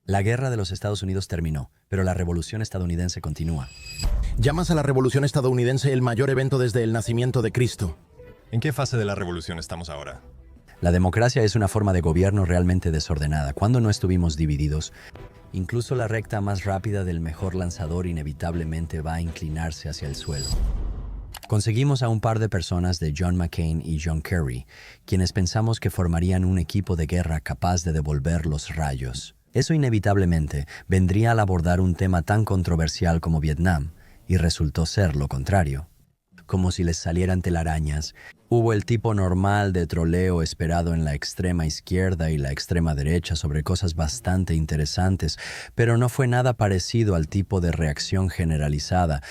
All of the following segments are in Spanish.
La guerra de los Estados Unidos terminó, pero la revolución estadounidense continúa. Llamas a la Revolución estadounidense el mayor evento desde el nacimiento de Cristo. ¿En qué fase de la revolución estamos ahora? La democracia es una forma de gobierno realmente desordenada. Cuando no estuvimos divididos, incluso la recta más rápida del mejor lanzador inevitablemente va a inclinarse hacia el suelo. Conseguimos a un par de personas de John McCain y John Kerry, quienes pensamos que formarían un equipo de guerra capaz de devolver los rayos. Eso inevitablemente vendría al abordar un tema tan controversial como Vietnam, y resultó ser lo contrario. Como si les salieran telarañas, hubo el tipo normal de troleo esperado en la extrema izquierda y la extrema derecha sobre cosas bastante interesantes, pero no fue nada parecido al tipo de reacción generalizada.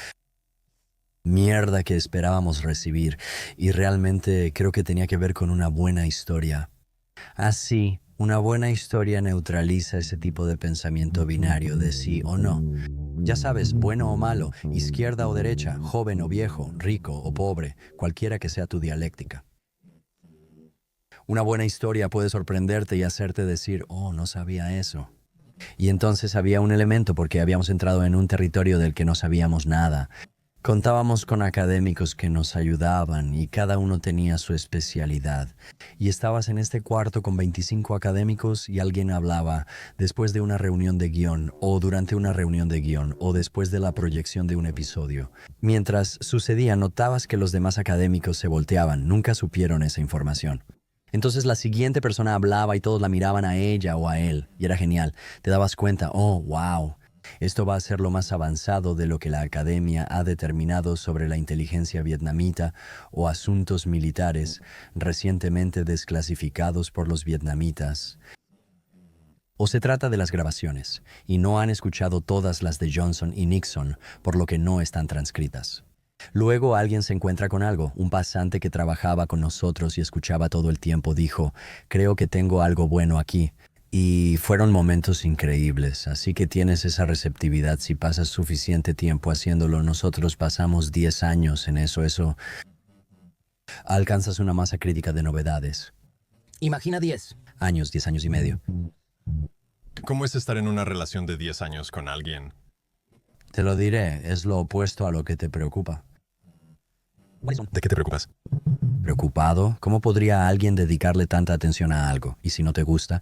Mierda que esperábamos recibir, y realmente creo que tenía que ver con una buena historia. Así, una buena historia neutraliza ese tipo de pensamiento binario de sí o no. Ya sabes, bueno o malo, izquierda o derecha, joven o viejo, rico o pobre, cualquiera que sea tu dialéctica. Una buena historia puede sorprenderte y hacerte decir, oh, no sabía eso. Y entonces había un elemento porque habíamos entrado en un territorio del que no sabíamos nada. Contábamos con académicos que nos ayudaban y cada uno tenía su especialidad. Y estabas en este cuarto con 25 académicos y alguien hablaba después de una reunión de guión o durante una reunión de guión o después de la proyección de un episodio. Mientras sucedía, notabas que los demás académicos se volteaban, nunca supieron esa información. Entonces la siguiente persona hablaba y todos la miraban a ella o a él y era genial. Te dabas cuenta, oh, wow. Esto va a ser lo más avanzado de lo que la academia ha determinado sobre la inteligencia vietnamita o asuntos militares recientemente desclasificados por los vietnamitas. O se trata de las grabaciones, y no han escuchado todas las de Johnson y Nixon, por lo que no están transcritas. Luego alguien se encuentra con algo. Un pasante que trabajaba con nosotros y escuchaba todo el tiempo dijo, creo que tengo algo bueno aquí. Y fueron momentos increíbles, así que tienes esa receptividad si pasas suficiente tiempo haciéndolo. Nosotros pasamos 10 años en eso. Alcanzas una masa crítica de novedades. Imagina 10. 10 años y medio. ¿Cómo es estar en una relación de 10 años con alguien? Te lo diré, es lo opuesto a lo que te preocupa. ¿De qué te preocupas? ¿Preocupado? ¿Cómo podría alguien dedicarle tanta atención a algo? Y si no te gusta,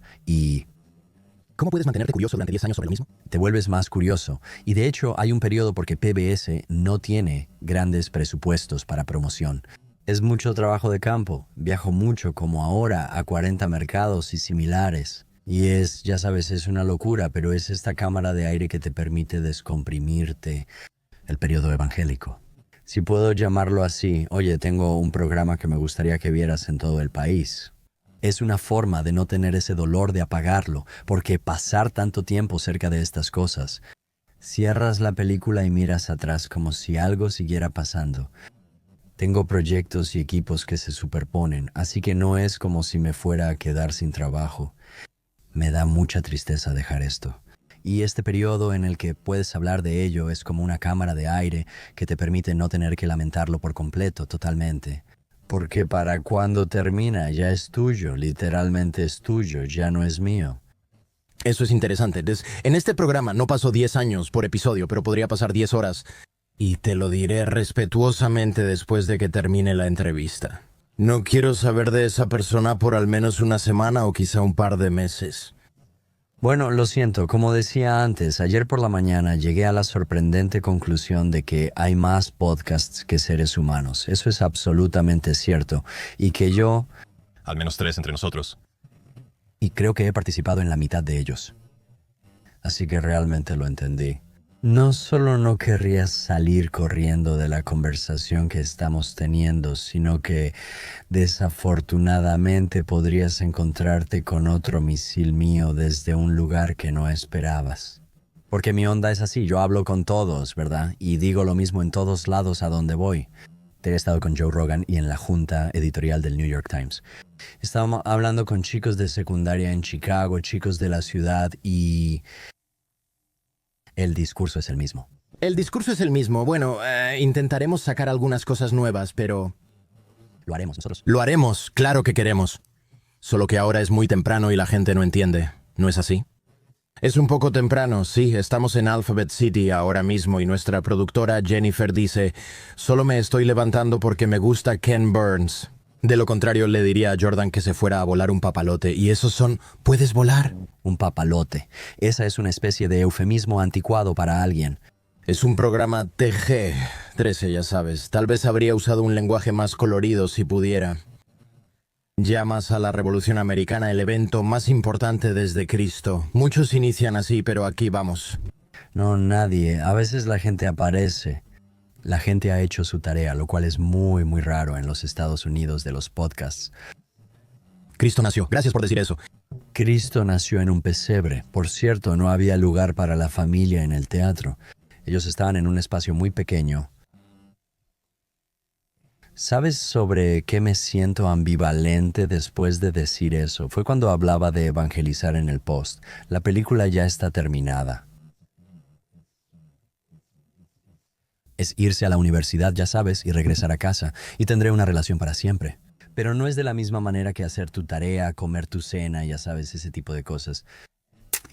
¿Cómo puedes mantenerte curioso durante 10 años sobre el mismo? te vuelves más curioso. Y de hecho hay un periodo porque PBS no tiene grandes presupuestos para promoción. Es mucho trabajo de campo. Viajo mucho como ahora a 40 mercados y similares. Y ya sabes, es una locura, pero es esta cámara de aire que te permite descomprimirte. El periodo evangélico. Si puedo llamarlo así, oye, tengo un programa que me gustaría que vieras en todo el país. Es una forma de no tener ese dolor de apagarlo, porque pasar tanto tiempo cerca de estas cosas. Cierras la película y miras atrás como si algo siguiera pasando. Tengo proyectos y equipos que se superponen, así que no es como si me fuera a quedar sin trabajo. Me da mucha tristeza dejar esto. Y este periodo en el que puedes hablar de ello es como una cámara de aire que te permite no tener que lamentarlo por completo, totalmente. Porque para cuando termina ya es tuyo, literalmente es tuyo, ya no es mío. Eso es interesante. En este programa no paso 10 años por episodio, pero podría pasar 10 horas. Y te lo diré respetuosamente después de que termine la entrevista. No quiero saber de esa persona por al menos una semana o quizá un par de meses. Bueno, lo siento, como decía antes, ayer por la mañana llegué a la sorprendente conclusión de que hay más podcasts que seres humanos. Eso es absolutamente cierto. Y que yo... Al menos 3 entre nosotros. Y creo que he participado en la mitad de ellos. Así que realmente lo entendí. No solo no querrías salir corriendo de la conversación que estamos teniendo, sino que desafortunadamente podrías encontrarte con otro misil mío desde un lugar que no esperabas. Porque mi onda es así, yo hablo con todos, ¿verdad? Y digo lo mismo en todos lados a donde voy. He estado con Joe Rogan y en la junta editorial del New York Times. Estábamos hablando con chicos de secundaria en Chicago, chicos de la ciudad y... el discurso es el mismo. El discurso es el mismo. Bueno, intentaremos sacar algunas cosas nuevas, pero... Lo haremos nosotros. Lo haremos, claro que queremos. Solo que ahora es muy temprano y la gente no entiende. ¿No es así? Es un poco temprano, sí, estamos en Alphabet City ahora mismo y nuestra productora Jennifer dice, solo me estoy levantando porque me gusta Ken Burns. De lo contrario, le diría a Jordan que se fuera a volar un papalote, y esos son, ¿puedes volar? Un papalote. Esa es una especie de eufemismo anticuado para alguien. Es un programa TG-13, ya sabes. Tal vez habría usado un lenguaje más colorido si pudiera. Llamas a la Revolución Americana el evento más importante desde Cristo. Muchos inician así, pero aquí vamos. No, nadie. A veces la gente aparece. La gente ha hecho su tarea, lo cual es muy, muy raro en los Estados Unidos de los podcasts. Cristo nació. Gracias por decir eso. Cristo nació en un pesebre. Por cierto, no había lugar para la familia en el teatro. Ellos estaban en un espacio muy pequeño. ¿Sabes sobre qué me siento ambivalente después de decir eso? Fue cuando hablaba de evangelizar en el post. La película ya está terminada. Es irse a la universidad, ya sabes, y regresar a casa, y tendré una relación para siempre. Pero no es de la misma manera que hacer tu tarea, comer tu cena, ya sabes, ese tipo de cosas.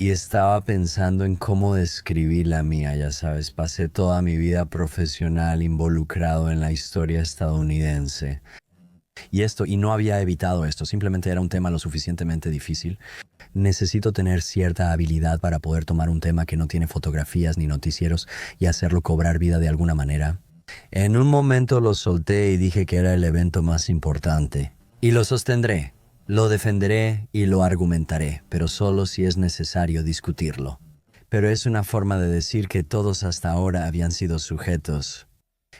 Y estaba pensando en cómo describir la mía, ya sabes. Pasé toda mi vida profesional involucrado en la historia estadounidense. Y no había evitado esto, simplemente era un tema lo suficientemente difícil. Necesito tener cierta habilidad para poder tomar un tema que no tiene fotografías ni noticieros y hacerlo cobrar vida de alguna manera. En un momento lo solté y dije que era el evento más importante. Y lo sostendré, lo defenderé y lo argumentaré, pero solo si es necesario discutirlo. Pero es una forma de decir que todos hasta ahora habían sido sujetos.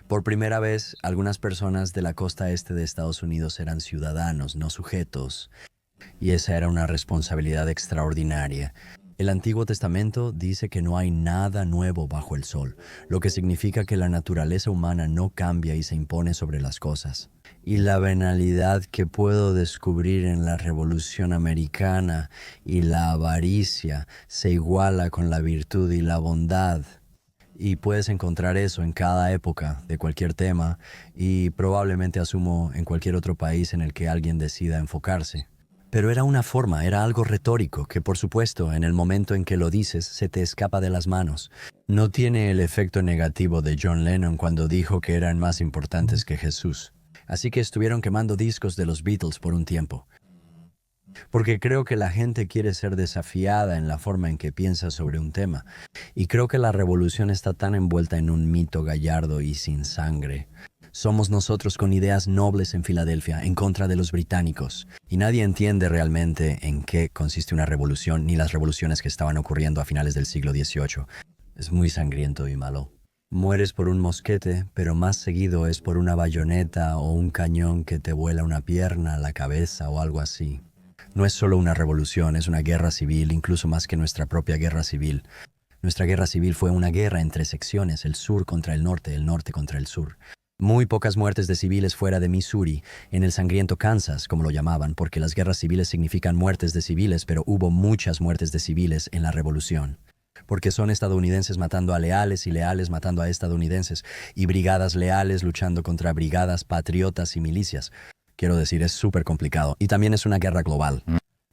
Por primera vez, algunas personas de la costa este de Estados Unidos eran ciudadanos, no sujetos. Y esa era una responsabilidad extraordinaria. El Antiguo Testamento dice que no hay nada nuevo bajo el sol, lo que significa que la naturaleza humana no cambia y se impone sobre las cosas. Y la venalidad que puedo descubrir en la Revolución Americana y la avaricia se iguala con la virtud y la bondad. Y puedes encontrar eso en cada época de cualquier tema y probablemente asumo en cualquier otro país en el que alguien decida enfocarse. Pero era una forma, era algo retórico que por supuesto en el momento en que lo dices se te escapa de las manos. No tiene el efecto negativo de John Lennon cuando dijo que eran más importantes que Jesús. Así que estuvieron quemando discos de los Beatles por un tiempo. Porque creo que la gente quiere ser desafiada en la forma en que piensa sobre un tema. Y creo que la revolución está tan envuelta en un mito gallardo y sin sangre. Somos nosotros con ideas nobles en Filadelfia, en contra de los británicos. Y nadie entiende realmente en qué consiste una revolución, ni las revoluciones que estaban ocurriendo a finales del siglo XVIII. Es muy sangriento y malo. Mueres por un mosquete, pero más seguido es por una bayoneta o un cañón que te vuela una pierna, la cabeza o algo así. No es solo una revolución, es una guerra civil, incluso más que nuestra propia guerra civil. Nuestra guerra civil fue una guerra entre secciones, el sur contra el norte contra el sur. Muy pocas muertes de civiles fuera de Missouri, en el sangriento Kansas, como lo llamaban, porque las guerras civiles significan muertes de civiles, pero hubo muchas muertes de civiles en la revolución. Porque son estadounidenses matando a leales y leales matando a estadounidenses, y brigadas leales luchando contra brigadas patriotas y milicias. Quiero decir, es súper complicado. Y también es una guerra global.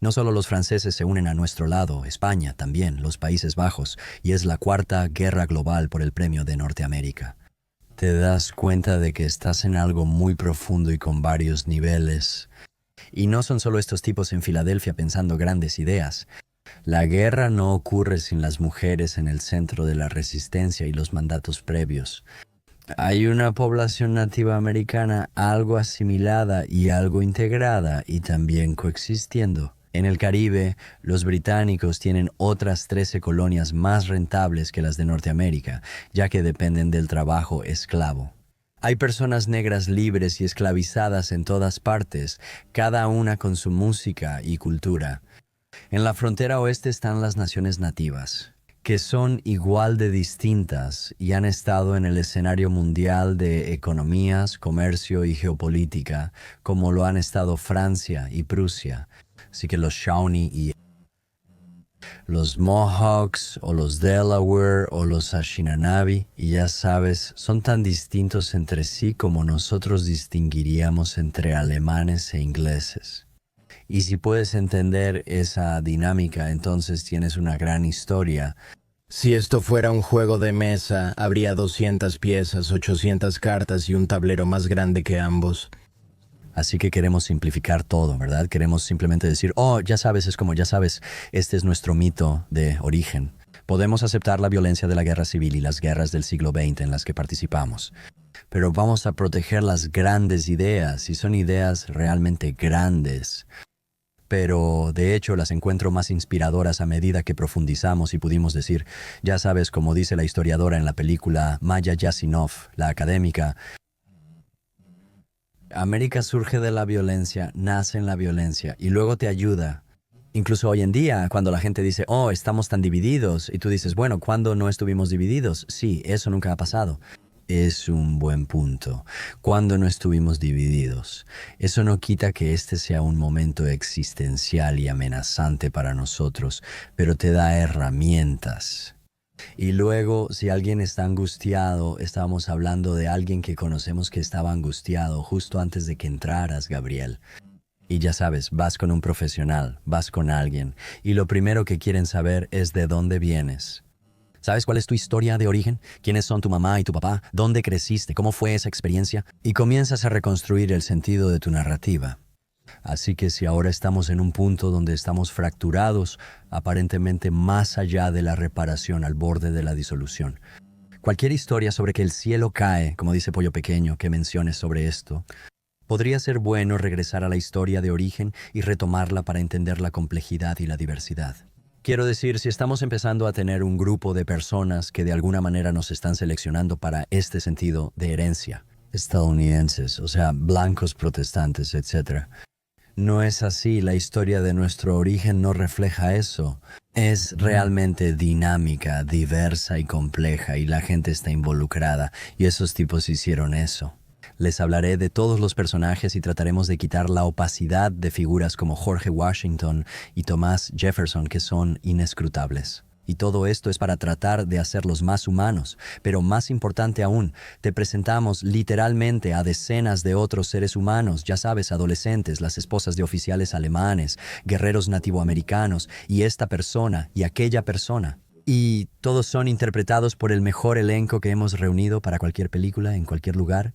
No solo los franceses se unen a nuestro lado, España también, los Países Bajos, y es la cuarta guerra global por el premio de Norteamérica. Te das cuenta de que estás en algo muy profundo y con varios niveles. Y no son solo estos tipos en Filadelfia pensando grandes ideas. La guerra no ocurre sin las mujeres en el centro de la resistencia y los mandatos previos. Hay una población nativa americana algo asimilada y algo integrada y también coexistiendo. En el Caribe, los británicos tienen otras 13 colonias más rentables que las de Norteamérica, ya que dependen del trabajo esclavo. Hay personas negras libres y esclavizadas en todas partes, cada una con su música y cultura. En la frontera oeste están las naciones nativas, que son igual de distintas y han estado en el escenario mundial de economías, comercio y geopolítica, como lo han estado Francia y Prusia. Así que los Shawnee y los Mohawks o los Delaware o los Anishinaabe, y ya sabes, son tan distintos entre sí como nosotros distinguiríamos entre alemanes e ingleses. Y si puedes entender esa dinámica, entonces tienes una gran historia. Si esto fuera un juego de mesa, habría 200 piezas, 800 cartas y un tablero más grande que ambos. Así que queremos simplificar todo, ¿verdad? Queremos simplemente decir, oh, ya sabes, es como, ya sabes, este es nuestro mito de origen. Podemos aceptar la violencia de la guerra civil y las guerras del siglo XX en las que participamos. Pero vamos a proteger las grandes ideas, y son ideas realmente grandes. Pero de hecho las encuentro más inspiradoras a medida que profundizamos y pudimos decir, ya sabes, como dice la historiadora en la película Maya Yasinov, la académica, América surge de la violencia, nace en la violencia y luego te ayuda. Incluso hoy en día, cuando la gente dice, oh, estamos tan divididos, y tú dices, bueno, ¿cuándo no estuvimos divididos? Sí, eso nunca ha pasado. Es un buen punto. ¿Cuándo no estuvimos divididos? Eso no quita que este sea un momento existencial y amenazante para nosotros, pero te da herramientas. Y luego, si alguien está angustiado, estábamos hablando de alguien que conocemos que estaba angustiado justo antes de que entraras, Gabriel. Y ya sabes, vas con un profesional, vas con alguien, y lo primero que quieren saber es de dónde vienes. ¿Sabes cuál es tu historia de origen? ¿Quiénes son tu mamá y tu papá? ¿Dónde creciste? ¿Cómo fue esa experiencia? Y comienzas a reconstruir el sentido de tu narrativa. Así que si ahora estamos en un punto donde estamos fracturados, aparentemente más allá de la reparación, al borde de la disolución. Cualquier historia sobre que el cielo cae, como dice Pollo Pequeño, que menciones sobre esto, podría ser bueno regresar a la historia de origen y retomarla para entender la complejidad y la diversidad. Quiero decir, si estamos empezando a tener un grupo de personas que de alguna manera nos están seleccionando para este sentido de herencia, estadounidenses, o sea, blancos protestantes, etc. No es así, la historia de nuestro origen no refleja eso. Es realmente dinámica, diversa y compleja, y la gente está involucrada, y esos tipos hicieron eso. Les hablaré de todos los personajes y trataremos de quitar la opacidad de figuras como George Washington y Thomas Jefferson, que son inescrutables. Y todo esto es para tratar de hacerlos más humanos, pero más importante aún, te presentamos literalmente a decenas de otros seres humanos, ya sabes, adolescentes, las esposas de oficiales alemanes, guerreros nativoamericanos, y esta persona y aquella persona. Y todos son interpretados por el mejor elenco que hemos reunido para cualquier película, en cualquier lugar.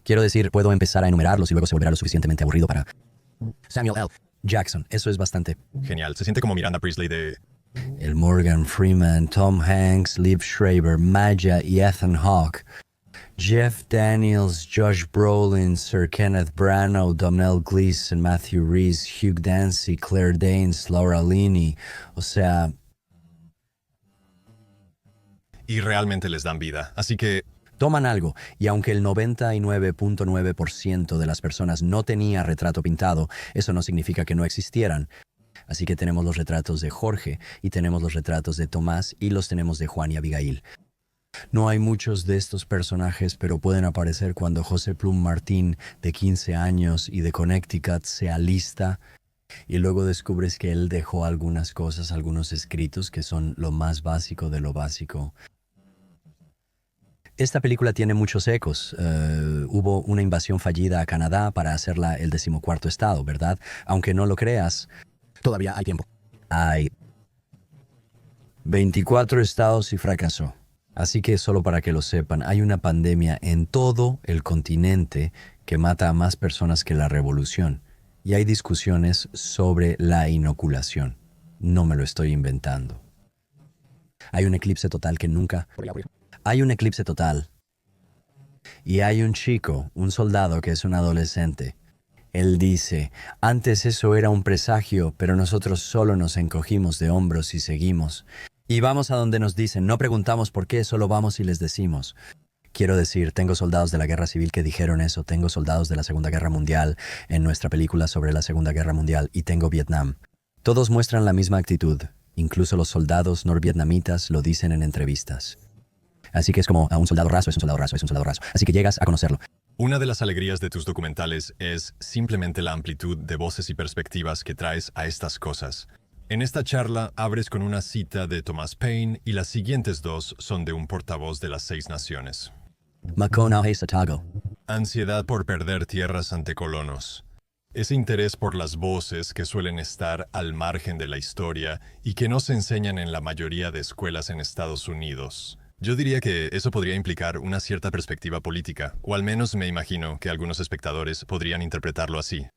Quiero decir, puedo empezar a enumerarlos y luego se volverá lo suficientemente aburrido para... Samuel L. Jackson, eso es bastante. Genial, se siente como Miranda Priestley de... El Morgan Freeman, Tom Hanks, Liv Schreiber, Maya y Ethan Hawke. Jeff Daniels, Josh Brolin, Sir Kenneth Branagh, Domhnall Gleeson, Matthew Rhys, Hugh Dancy, Claire Danes, Laura Linney. O sea... Y realmente les dan vida, así que... Toman algo, y aunque el 99.9% de las personas no tenía retrato pintado, eso no significa que no existieran. Así que tenemos los retratos de Jorge, y tenemos los retratos de Tomás, y los tenemos de Juan y Abigail. No hay muchos de estos personajes, pero pueden aparecer cuando José Plum Martín, de 15 años y de Connecticut, se alista, y luego descubres que él dejó algunas cosas, algunos escritos que son lo más básico de lo básico. Esta película tiene muchos ecos. Hubo una invasión fallida a Canadá para hacerla el 14º estado, ¿verdad? Aunque no lo creas, Todavía hay tiempo. hay 24 estados y fracasó. Así que solo para que lo sepan, hay una pandemia en todo el continente que mata a más personas que la revolución. Y hay discusiones sobre la inoculación. No me lo estoy inventando. Hay un eclipse total que nunca... Hay un eclipse total. Y hay un chico, un soldado que es un adolescente. Él dice, antes eso era un presagio, pero nosotros solo nos encogimos de hombros y seguimos. Y vamos a donde nos dicen, no preguntamos por qué, solo vamos y les decimos. Quiero decir, tengo soldados de la Guerra Civil que dijeron eso, tengo soldados de la Segunda Guerra Mundial en nuestra película sobre la Segunda Guerra Mundial, y tengo Vietnam. Todos muestran la misma actitud, incluso los soldados norvietnamitas lo dicen en entrevistas. Así que es como, a un soldado raso es un soldado raso, es un soldado raso. Así que llegas a conocerlo. Una de las alegrías de tus documentales es simplemente la amplitud de voces y perspectivas que traes a estas cosas. En esta charla abres con una cita de Thomas Paine y las siguientes dos son de un portavoz de las 6 naciones. Makonaw Satago. Ansiedad por perder tierras ante colonos. Ese interés por las voces que suelen estar al margen de la historia y que no se enseñan en la mayoría de escuelas en Estados Unidos. Yo diría que eso podría implicar una cierta perspectiva política, o al menos me imagino que algunos espectadores podrían interpretarlo así.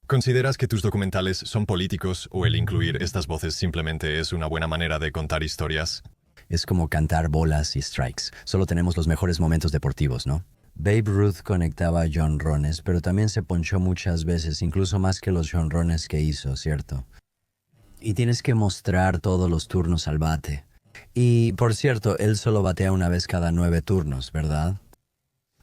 ¿Consideras que tus documentales son políticos o el incluir estas voces simplemente es una buena manera de contar historias? Es como cantar bolas y strikes. Solo tenemos los mejores momentos deportivos, ¿no? Babe Ruth conectaba jonrones, pero también se ponchó muchas veces, incluso más que los jonrones que hizo, ¿cierto? Y tienes que mostrar todos los turnos al bate. Y, por cierto, él solo batea una vez cada 9 turnos, ¿verdad?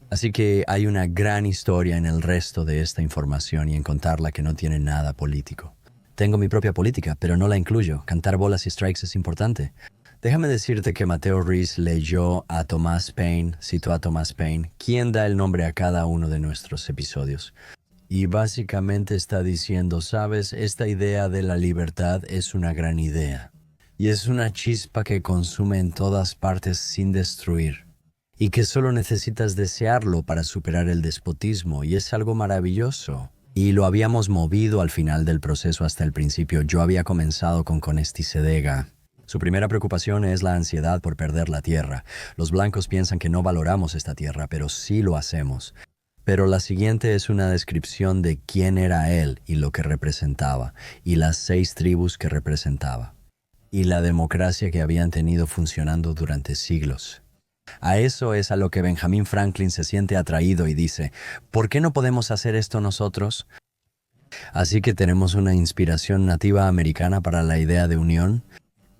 Así que hay una gran historia en el resto de esta información y en contarla que no tiene nada político. Tengo mi propia política, pero no la incluyo. Cantar bolas y strikes es importante. Déjame decirte que Mateo Rhys leyó a Thomas Paine, citó a Thomas Paine, quien da el nombre a cada uno de nuestros episodios. Y básicamente está diciendo, sabes, esta idea de la libertad es una gran idea. Y es una chispa que consume en todas partes sin destruir. Y que solo necesitas desearlo para superar el despotismo, y es algo maravilloso. Y lo habíamos movido al final del proceso hasta el principio. Yo había comenzado con Conesti Sedega. Su primera preocupación es la ansiedad por perder la tierra. Los blancos piensan que no valoramos esta tierra, pero sí lo hacemos. Pero la siguiente es una descripción de quién era él y lo que representaba, y las 6 tribus que representaba, y la democracia que habían tenido funcionando durante siglos. A eso es a lo que Benjamin Franklin se siente atraído y dice, ¿por qué no podemos hacer esto nosotros? Así que tenemos una inspiración nativa americana para la idea de unión.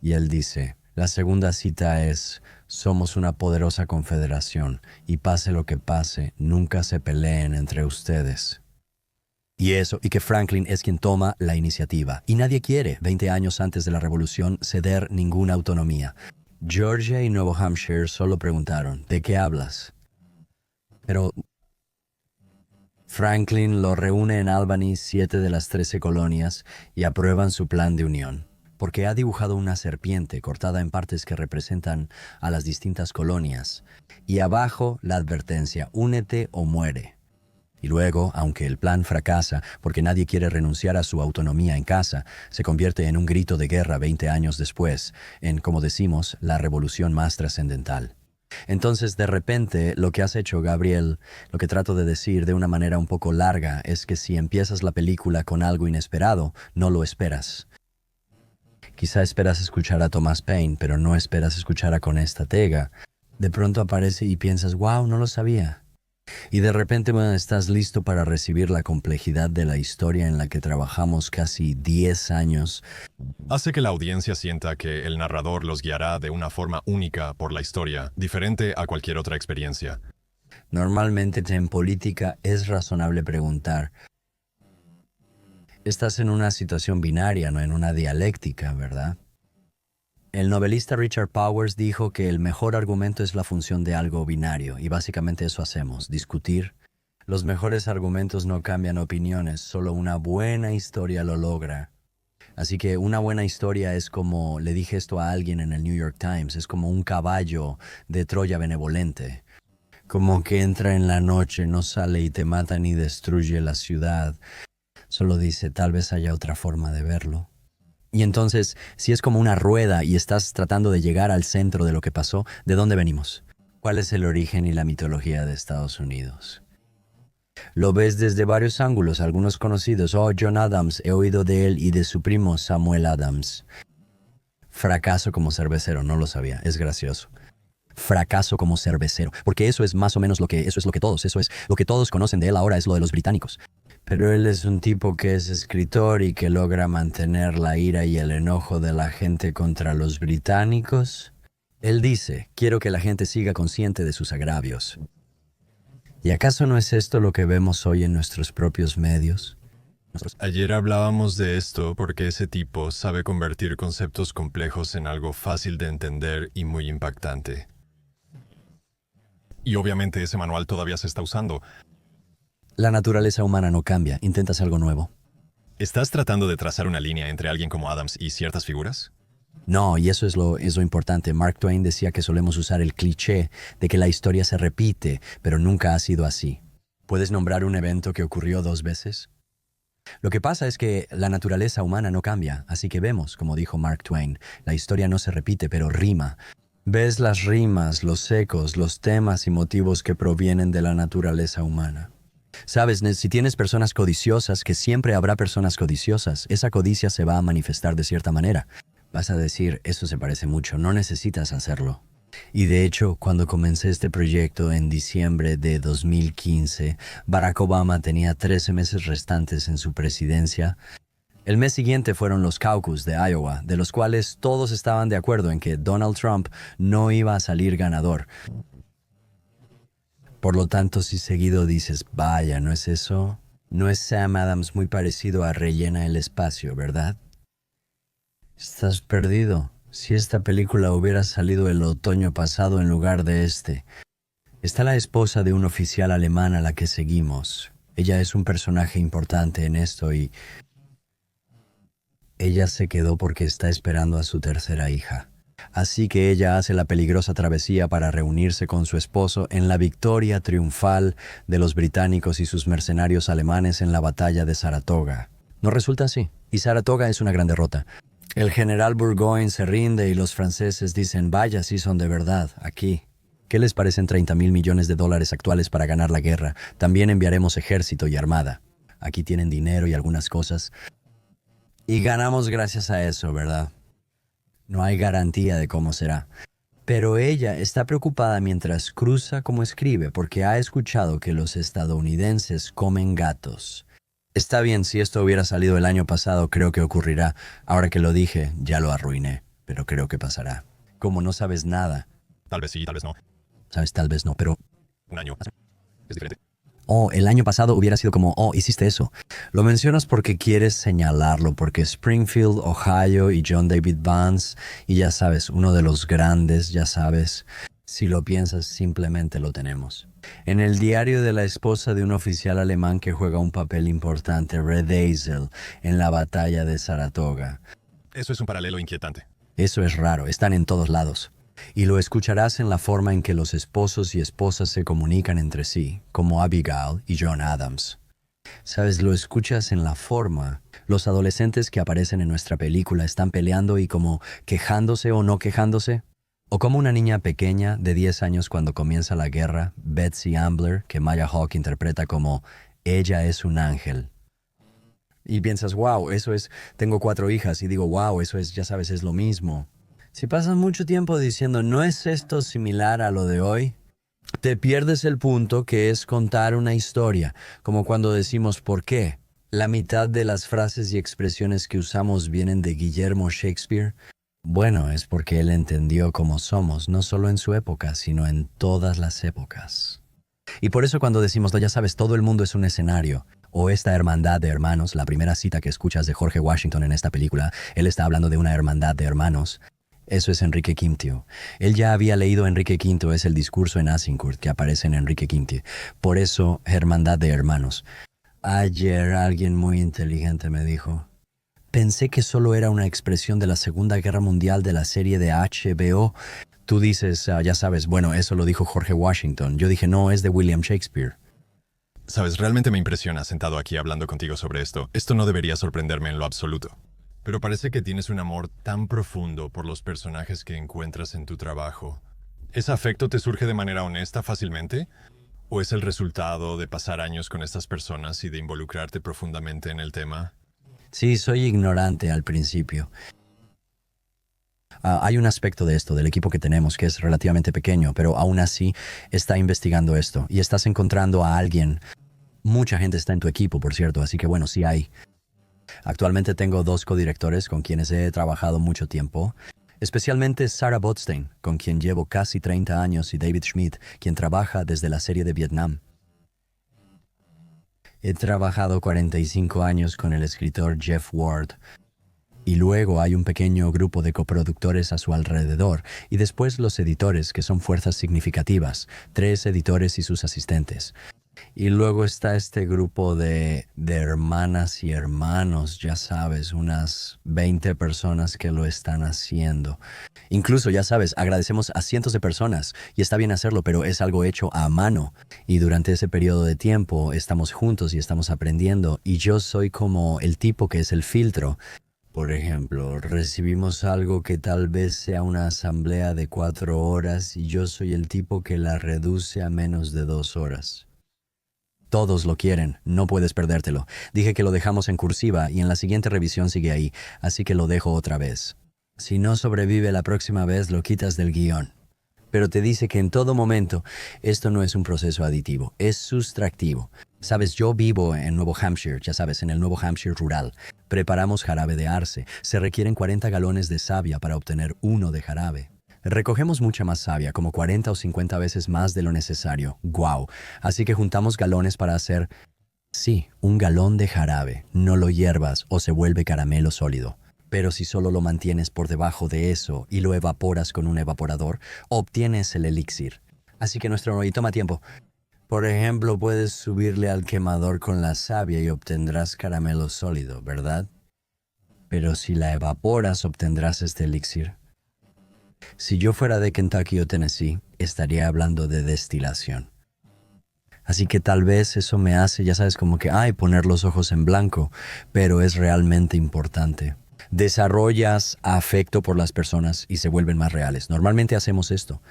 Y él dice, la segunda cita es, somos una poderosa confederación, y pase lo que pase, nunca se peleen entre ustedes. Y que Franklin es quien toma la iniciativa. Y nadie quiere, 20 años antes de la revolución, ceder ninguna autonomía. Georgia y Nuevo Hampshire solo preguntaron, ¿de qué hablas? Pero Franklin lo reúne en Albany 7 de las 13 colonias y aprueban su plan de unión. Porque ha dibujado una serpiente cortada en partes que representan a las distintas colonias, y abajo la advertencia, únete o muere. Y luego, aunque el plan fracasa, porque nadie quiere renunciar a su autonomía en casa, se convierte en un grito de guerra 20 años después, en, como decimos, la revolución más trascendental. Entonces, de repente, lo que has hecho, Gabriel, lo que trato de decir de una manera un poco larga, es que si empiezas la película con algo inesperado, no lo esperas. Quizá esperas escuchar a Thomas Paine, pero no esperas escuchar a Conesti Sedega. De pronto aparece y piensas, wow, no lo sabía. Y de repente estás listo para recibir la complejidad de la historia en la que trabajamos casi 10 años. Hace que la audiencia sienta que el narrador los guiará de una forma única por la historia, diferente a cualquier otra experiencia. Normalmente en política es razonable preguntar, estás en una situación binaria, no en una dialéctica, ¿verdad? El novelista Richard Powers dijo que el mejor argumento es la función de algo binario, y básicamente eso hacemos, discutir. Los mejores argumentos no cambian opiniones, solo una buena historia lo logra. Así que una buena historia es como, le dije esto a alguien en el New York Times, es como un caballo de Troya benevolente. Como que entra en la noche, no sale y te mata ni destruye la ciudad. Solo dice, tal vez haya otra forma de verlo. Y entonces, si es como una rueda y estás tratando de llegar al centro de lo que pasó, ¿de dónde venimos? ¿Cuál es el origen y la mitología de Estados Unidos? Lo ves desde varios ángulos, algunos conocidos. John Adams, he oído de él y de su primo Samuel Adams. Fracaso como cervecero, no lo sabía, es gracioso. Fracaso como cervecero, porque eso es más o menos lo que todos conocen de él ahora, es lo de los británicos. Pero él es un tipo que es escritor y que logra mantener la ira y el enojo de la gente contra los británicos. Él dice, quiero que la gente siga consciente de sus agravios. ¿Y acaso no es esto lo que vemos hoy en nuestros propios medios? Ayer hablábamos de esto porque ese tipo sabe convertir conceptos complejos en algo fácil de entender y muy impactante. Y obviamente ese manual todavía se está usando. La naturaleza humana no cambia, intentas algo nuevo. ¿Estás tratando de trazar una línea entre alguien como Adams y ciertas figuras? No, y eso es lo importante. Mark Twain decía que solemos usar el cliché de que la historia se repite, pero nunca ha sido así. ¿Puedes nombrar un evento que ocurrió 2 veces? Lo que pasa es que la naturaleza humana no cambia, así que vemos, como dijo Mark Twain, la historia no se repite, pero rima. Ves las rimas, los ecos, los temas y motivos que provienen de la naturaleza humana. Sabes, si tienes personas codiciosas, que siempre habrá personas codiciosas, esa codicia se va a manifestar de cierta manera. Vas a decir, eso se parece mucho, no necesitas hacerlo. Y de hecho, cuando comencé este proyecto en diciembre de 2015, Barack Obama tenía 13 meses restantes en su presidencia. El mes siguiente fueron los caucus de Iowa, de los cuales todos estaban de acuerdo en que Donald Trump no iba a salir ganador. Por lo tanto, si seguido dices, vaya, ¿no es eso? ¿No es Sam Adams muy parecido a Rellena el Espacio, verdad? Estás perdido. Si esta película hubiera salido el otoño pasado en lugar de este. Está la esposa de un oficial alemán a la que seguimos. Ella es un personaje importante en esto y ella se quedó porque está esperando a su tercera hija. Así que ella hace la peligrosa travesía para reunirse con su esposo en la victoria triunfal de los británicos y sus mercenarios alemanes en la batalla de Saratoga. No resulta así, y Saratoga es una gran derrota. El general Burgoyne se rinde y los franceses dicen, vaya, sí son de verdad, aquí. ¿Qué les parecen 30,000 millones de dólares actuales para ganar la guerra? También enviaremos ejército y armada. Aquí tienen dinero y algunas cosas. Y ganamos gracias a eso, ¿verdad? No hay garantía de cómo será. Pero ella está preocupada mientras cruza como escribe porque ha escuchado que los estadounidenses comen gatos. Está bien, si esto hubiera salido el año pasado, creo que ocurrirá. Ahora que lo dije, ya lo arruiné, pero creo que pasará. Como no sabes nada. Tal vez sí, tal vez no. Sabes, tal vez no, pero... Un año es diferente. Oh, el año pasado hubiera sido como, oh, hiciste eso. Lo mencionas porque quieres señalarlo, porque Springfield, Ohio y John David Vance, y ya sabes, uno de los grandes, ya sabes. Si lo piensas, simplemente lo tenemos. En el diario de la esposa de un oficial alemán que juega un papel importante, Red Hazel, en la batalla de Saratoga. Eso es un paralelo inquietante. Eso es raro, están en todos lados. Y lo escucharás en la forma en que los esposos y esposas se comunican entre sí, como Abigail y John Adams. Sabes, lo escuchas en la forma. Los adolescentes que aparecen en nuestra película están peleando y como quejándose o no quejándose. O como una niña pequeña de 10 años cuando comienza la guerra, Betsy Ambler, que Maya Hawke interpreta como ella es un ángel. Y piensas, wow, eso es, tengo 4 hijas, y digo, wow, eso es, ya sabes, es lo mismo. Si pasas mucho tiempo diciendo, ¿no es esto similar a lo de hoy? Te pierdes el punto que es contar una historia, como cuando decimos ¿por qué? La mitad de las frases y expresiones que usamos vienen de Guillermo Shakespeare. Bueno, es porque él entendió cómo somos, no solo en su época, sino en todas las épocas. Y por eso cuando decimos, ya sabes, todo el mundo es un escenario, o esta hermandad de hermanos, la primera cita que escuchas de George Washington en esta película, él está hablando de una hermandad de hermanos. Eso es Enrique V. Él ya había leído Enrique V, es el discurso en Azincourt que aparece en Enrique V. Por eso, hermandad de hermanos. Ayer alguien muy inteligente me dijo, pensé que solo era una expresión de la Segunda Guerra Mundial de la serie de HBO. Tú dices, ya sabes, bueno, eso lo dijo George Washington. Yo dije, no, es de William Shakespeare. Sabes, realmente me impresiona sentado aquí hablando contigo sobre esto. Esto no debería sorprenderme en lo absoluto. Pero parece que tienes un amor tan profundo por los personajes que encuentras en tu trabajo. ¿Ese afecto te surge de manera honesta fácilmente? ¿O es el resultado de pasar años con estas personas y de involucrarte profundamente en el tema? Sí, soy ignorante al principio. Hay un aspecto de esto, del equipo que tenemos, que es relativamente pequeño, pero aún así está investigando esto. Y estás encontrando a alguien. Mucha gente está en tu equipo, por cierto, así que bueno, sí hay. Actualmente tengo 2 codirectores con quienes he trabajado mucho tiempo, especialmente Sarah Botstein, con quien llevo casi 30 años, y David Schmidt, quien trabaja desde la serie de Vietnam. He trabajado 45 años con el escritor Jeff Ward, y luego hay un pequeño grupo de coproductores a su alrededor, y después los editores, que son fuerzas significativas, 3 editores y sus asistentes. Y luego está este grupo de hermanas y hermanos, ya sabes, unas 20 personas que lo están haciendo. Incluso, ya sabes, agradecemos a cientos de personas y está bien hacerlo, pero es algo hecho a mano. Y durante ese periodo de tiempo estamos juntos y estamos aprendiendo. Y yo soy como el tipo que es el filtro. Por ejemplo, recibimos algo que tal vez sea una asamblea de 4 horas y yo soy el tipo que la reduce a menos de 2 horas. Todos lo quieren, no puedes perdértelo. Dije que lo dejamos en cursiva y en la siguiente revisión sigue ahí, así que lo dejo otra vez. Si no sobrevive la próxima vez, lo quitas del guión. Pero te dice que en todo momento esto no es un proceso aditivo, es sustractivo. Sabes, yo vivo en Nuevo Hampshire, ya sabes, en el Nuevo Hampshire rural. Preparamos jarabe de arce. Se requieren 40 galones de savia para obtener 1 de jarabe. Recogemos mucha más savia, como 40 o 50 veces más de lo necesario. ¡Guau! Así que juntamos galones para hacer, sí, un galón de jarabe. No lo hiervas o se vuelve caramelo sólido. Pero si solo lo mantienes por debajo de eso y lo evaporas con un evaporador, obtienes el elixir. Así que nuestro y toma tiempo. Por ejemplo, puedes subirle al quemador con la savia y obtendrás caramelo sólido, ¿verdad? Pero si la evaporas, obtendrás este elixir. Si yo fuera de Kentucky o Tennessee, estaría hablando de destilación. Así que tal vez eso me hace, ya sabes, como que, poner los ojos en blanco, pero es realmente importante. Desarrollas afecto por las personas y se vuelven más reales. Normalmente hacemos esto.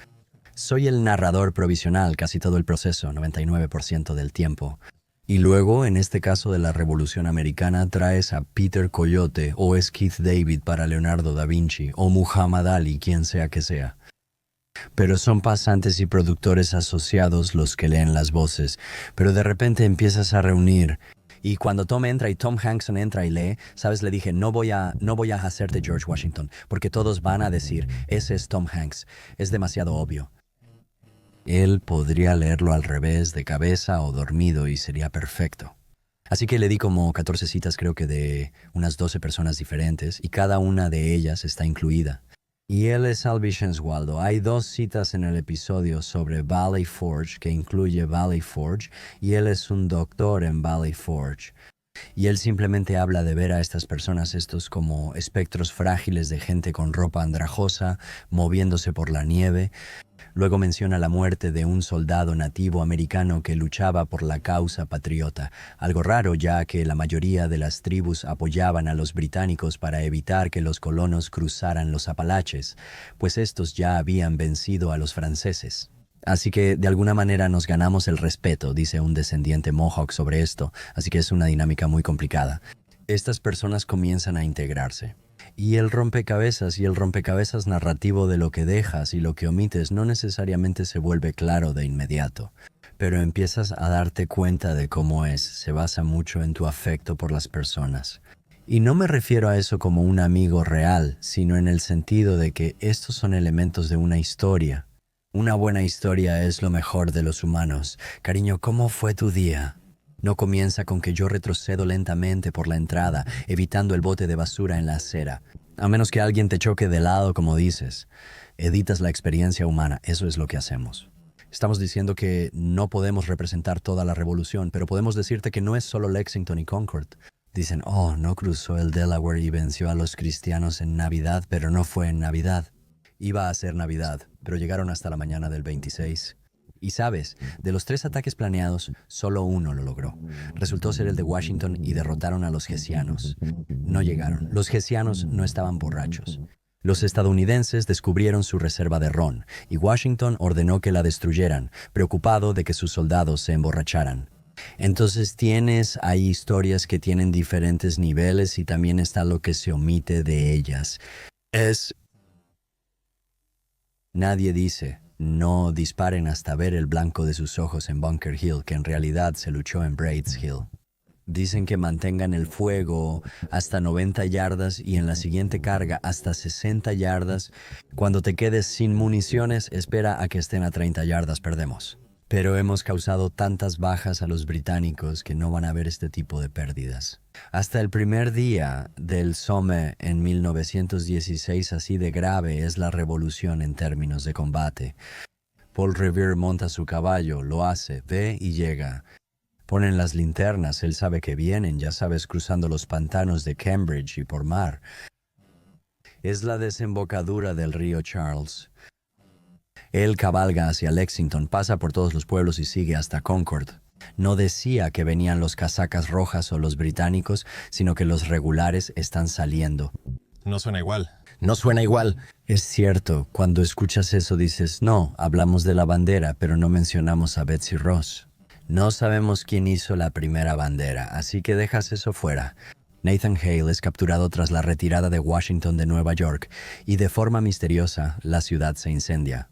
Soy el narrador provisional casi todo el proceso, 99% del tiempo. Y luego, en este caso de la Revolución Americana, traes a Peter Coyote o es Keith David para Leonardo da Vinci o Muhammad Ali, quien sea que sea. Pero son pasantes y productores asociados los que leen las voces. Pero de repente empiezas a reunir. Y cuando Tom entra y Tom Hanks entra y lee, sabes, le dije, no voy a hacerte George Washington, porque todos van a decir, ese es Tom Hanks. Es demasiado obvio. Él podría leerlo al revés, de cabeza o dormido, y sería perfecto. Así que le di como 14 citas, creo que de unas 12 personas diferentes, y cada una de ellas está incluida. Y él es Al Waldo. Hay 2 citas en el episodio sobre Valley Forge, que incluye Valley Forge, y él es un doctor en Valley Forge. Y él simplemente habla de ver a estas personas, estos como espectros frágiles de gente con ropa andrajosa, moviéndose por la nieve. Luego menciona la muerte de un soldado nativo americano que luchaba por la causa patriota, algo raro ya que la mayoría de las tribus apoyaban a los británicos para evitar que los colonos cruzaran los Apalaches, pues estos ya habían vencido a los franceses. Así que de alguna manera nos ganamos el respeto, dice un descendiente Mohawk sobre esto, así que es una dinámica muy complicada. Estas personas comienzan a integrarse. Y el rompecabezas narrativo de lo que dejas y lo que omites no necesariamente se vuelve claro de inmediato, pero empiezas a darte cuenta de cómo es, se basa mucho en tu afecto por las personas. Y no me refiero a eso como un amigo real, sino en el sentido de que estos son elementos de una historia. Una buena historia es lo mejor de los humanos. Cariño, ¿cómo fue tu día? No comienza con que yo retrocedo lentamente por la entrada, evitando el bote de basura en la acera. A menos que alguien te choque de lado, como dices. Editas la experiencia humana, eso es lo que hacemos. Estamos diciendo que no podemos representar toda la revolución, pero podemos decirte que no es solo Lexington y Concord. Dicen, no cruzó el Delaware y venció a los cristianos en Navidad, pero no fue en Navidad. Iba a ser Navidad, pero llegaron hasta la mañana del 26. Y sabes, de los 3 ataques planeados, solo uno lo logró. Resultó ser el de Washington y derrotaron a los hessianos. No llegaron. Los hessianos no estaban borrachos. Los estadounidenses descubrieron su reserva de ron, y Washington ordenó que la destruyeran, preocupado de que sus soldados se emborracharan. Entonces tienes ahí historias que tienen diferentes niveles y también está lo que se omite de ellas. Nadie dice, no disparen hasta ver el blanco de sus ojos en Bunker Hill, que en realidad se luchó en Braid's Hill. Dicen que mantengan el fuego hasta 90 yardas y en la siguiente carga hasta 60 yardas. Cuando te quedes sin municiones, espera a que estén a 30 yardas, perdemos. Pero hemos causado tantas bajas a los británicos que no van a haber este tipo de pérdidas. Hasta el primer día del Somme en 1916, así de grave es la revolución en términos de combate. Paul Revere monta su caballo, lo hace, ve y llega. Ponen las linternas, él sabe que vienen, ya sabes, cruzando los pantanos de Cambridge y por mar. Es la desembocadura del río Charles. Él cabalga hacia Lexington, pasa por todos los pueblos y sigue hasta Concord. No decía que venían los casacas rojas o los británicos, sino que los regulares están saliendo. No suena igual. No suena igual. Es cierto, cuando escuchas eso dices, no, hablamos de la bandera, pero no mencionamos a Betsy Ross. No sabemos quién hizo la primera bandera, así que dejas eso fuera. Nathan Hale es capturado tras la retirada de Washington de Nueva York y de forma misteriosa la ciudad se incendia.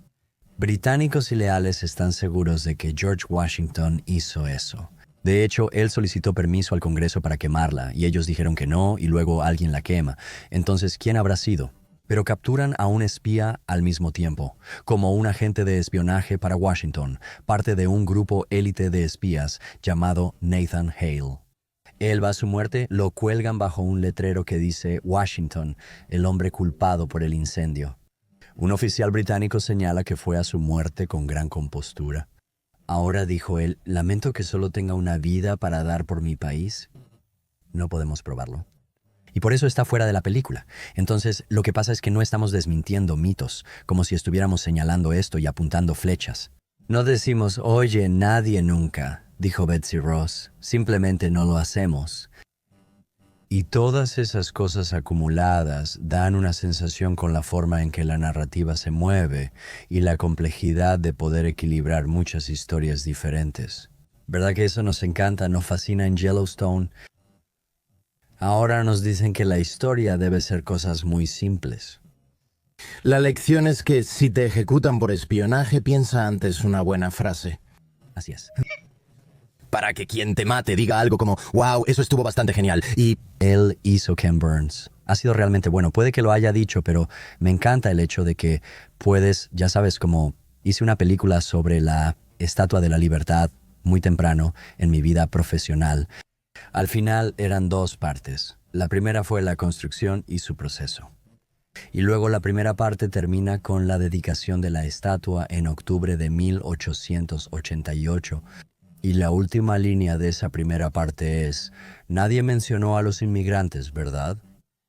Británicos y leales están seguros de que George Washington hizo eso. De hecho, él solicitó permiso al Congreso para quemarla y ellos dijeron que no y luego alguien la quema. Entonces, ¿quién habrá sido? Pero capturan a un espía al mismo tiempo, como un agente de espionaje para Washington, parte de un grupo élite de espías llamado Nathan Hale. Él va a su muerte, lo cuelgan bajo un letrero que dice Washington, el hombre culpado por el incendio. Un oficial británico señala que fue a su muerte con gran compostura. Ahora, dijo él, lamento que solo tenga una vida para dar por mi país. No podemos probarlo. Y por eso está fuera de la película. Entonces, lo que pasa es que no estamos desmintiendo mitos, como si estuviéramos señalando esto y apuntando flechas. No decimos, oye, nadie nunca, dijo Betsy Ross. Simplemente no lo hacemos. Y todas esas cosas acumuladas dan una sensación con la forma en que la narrativa se mueve y la complejidad de poder equilibrar muchas historias diferentes. ¿Verdad que eso nos encanta, nos fascina en Yellowstone? Ahora nos dicen que la historia debe ser cosas muy simples. La lección es que si te ejecutan por espionaje, piensa antes una buena frase. Así es. Para que quien te mate diga algo como, wow, eso estuvo bastante genial. Y Él hizo Ken Burns. Ha sido realmente bueno. Puede que lo haya dicho, pero me encanta el hecho de que puedes, ya sabes, como hice una película sobre la Estatua de la Libertad muy temprano en mi vida profesional. Al final eran dos partes. La primera fue la construcción y su proceso. Y luego la primera parte termina con la dedicación de la estatua en octubre de 1888. Y la última línea de esa primera parte es, nadie mencionó a los inmigrantes, ¿verdad?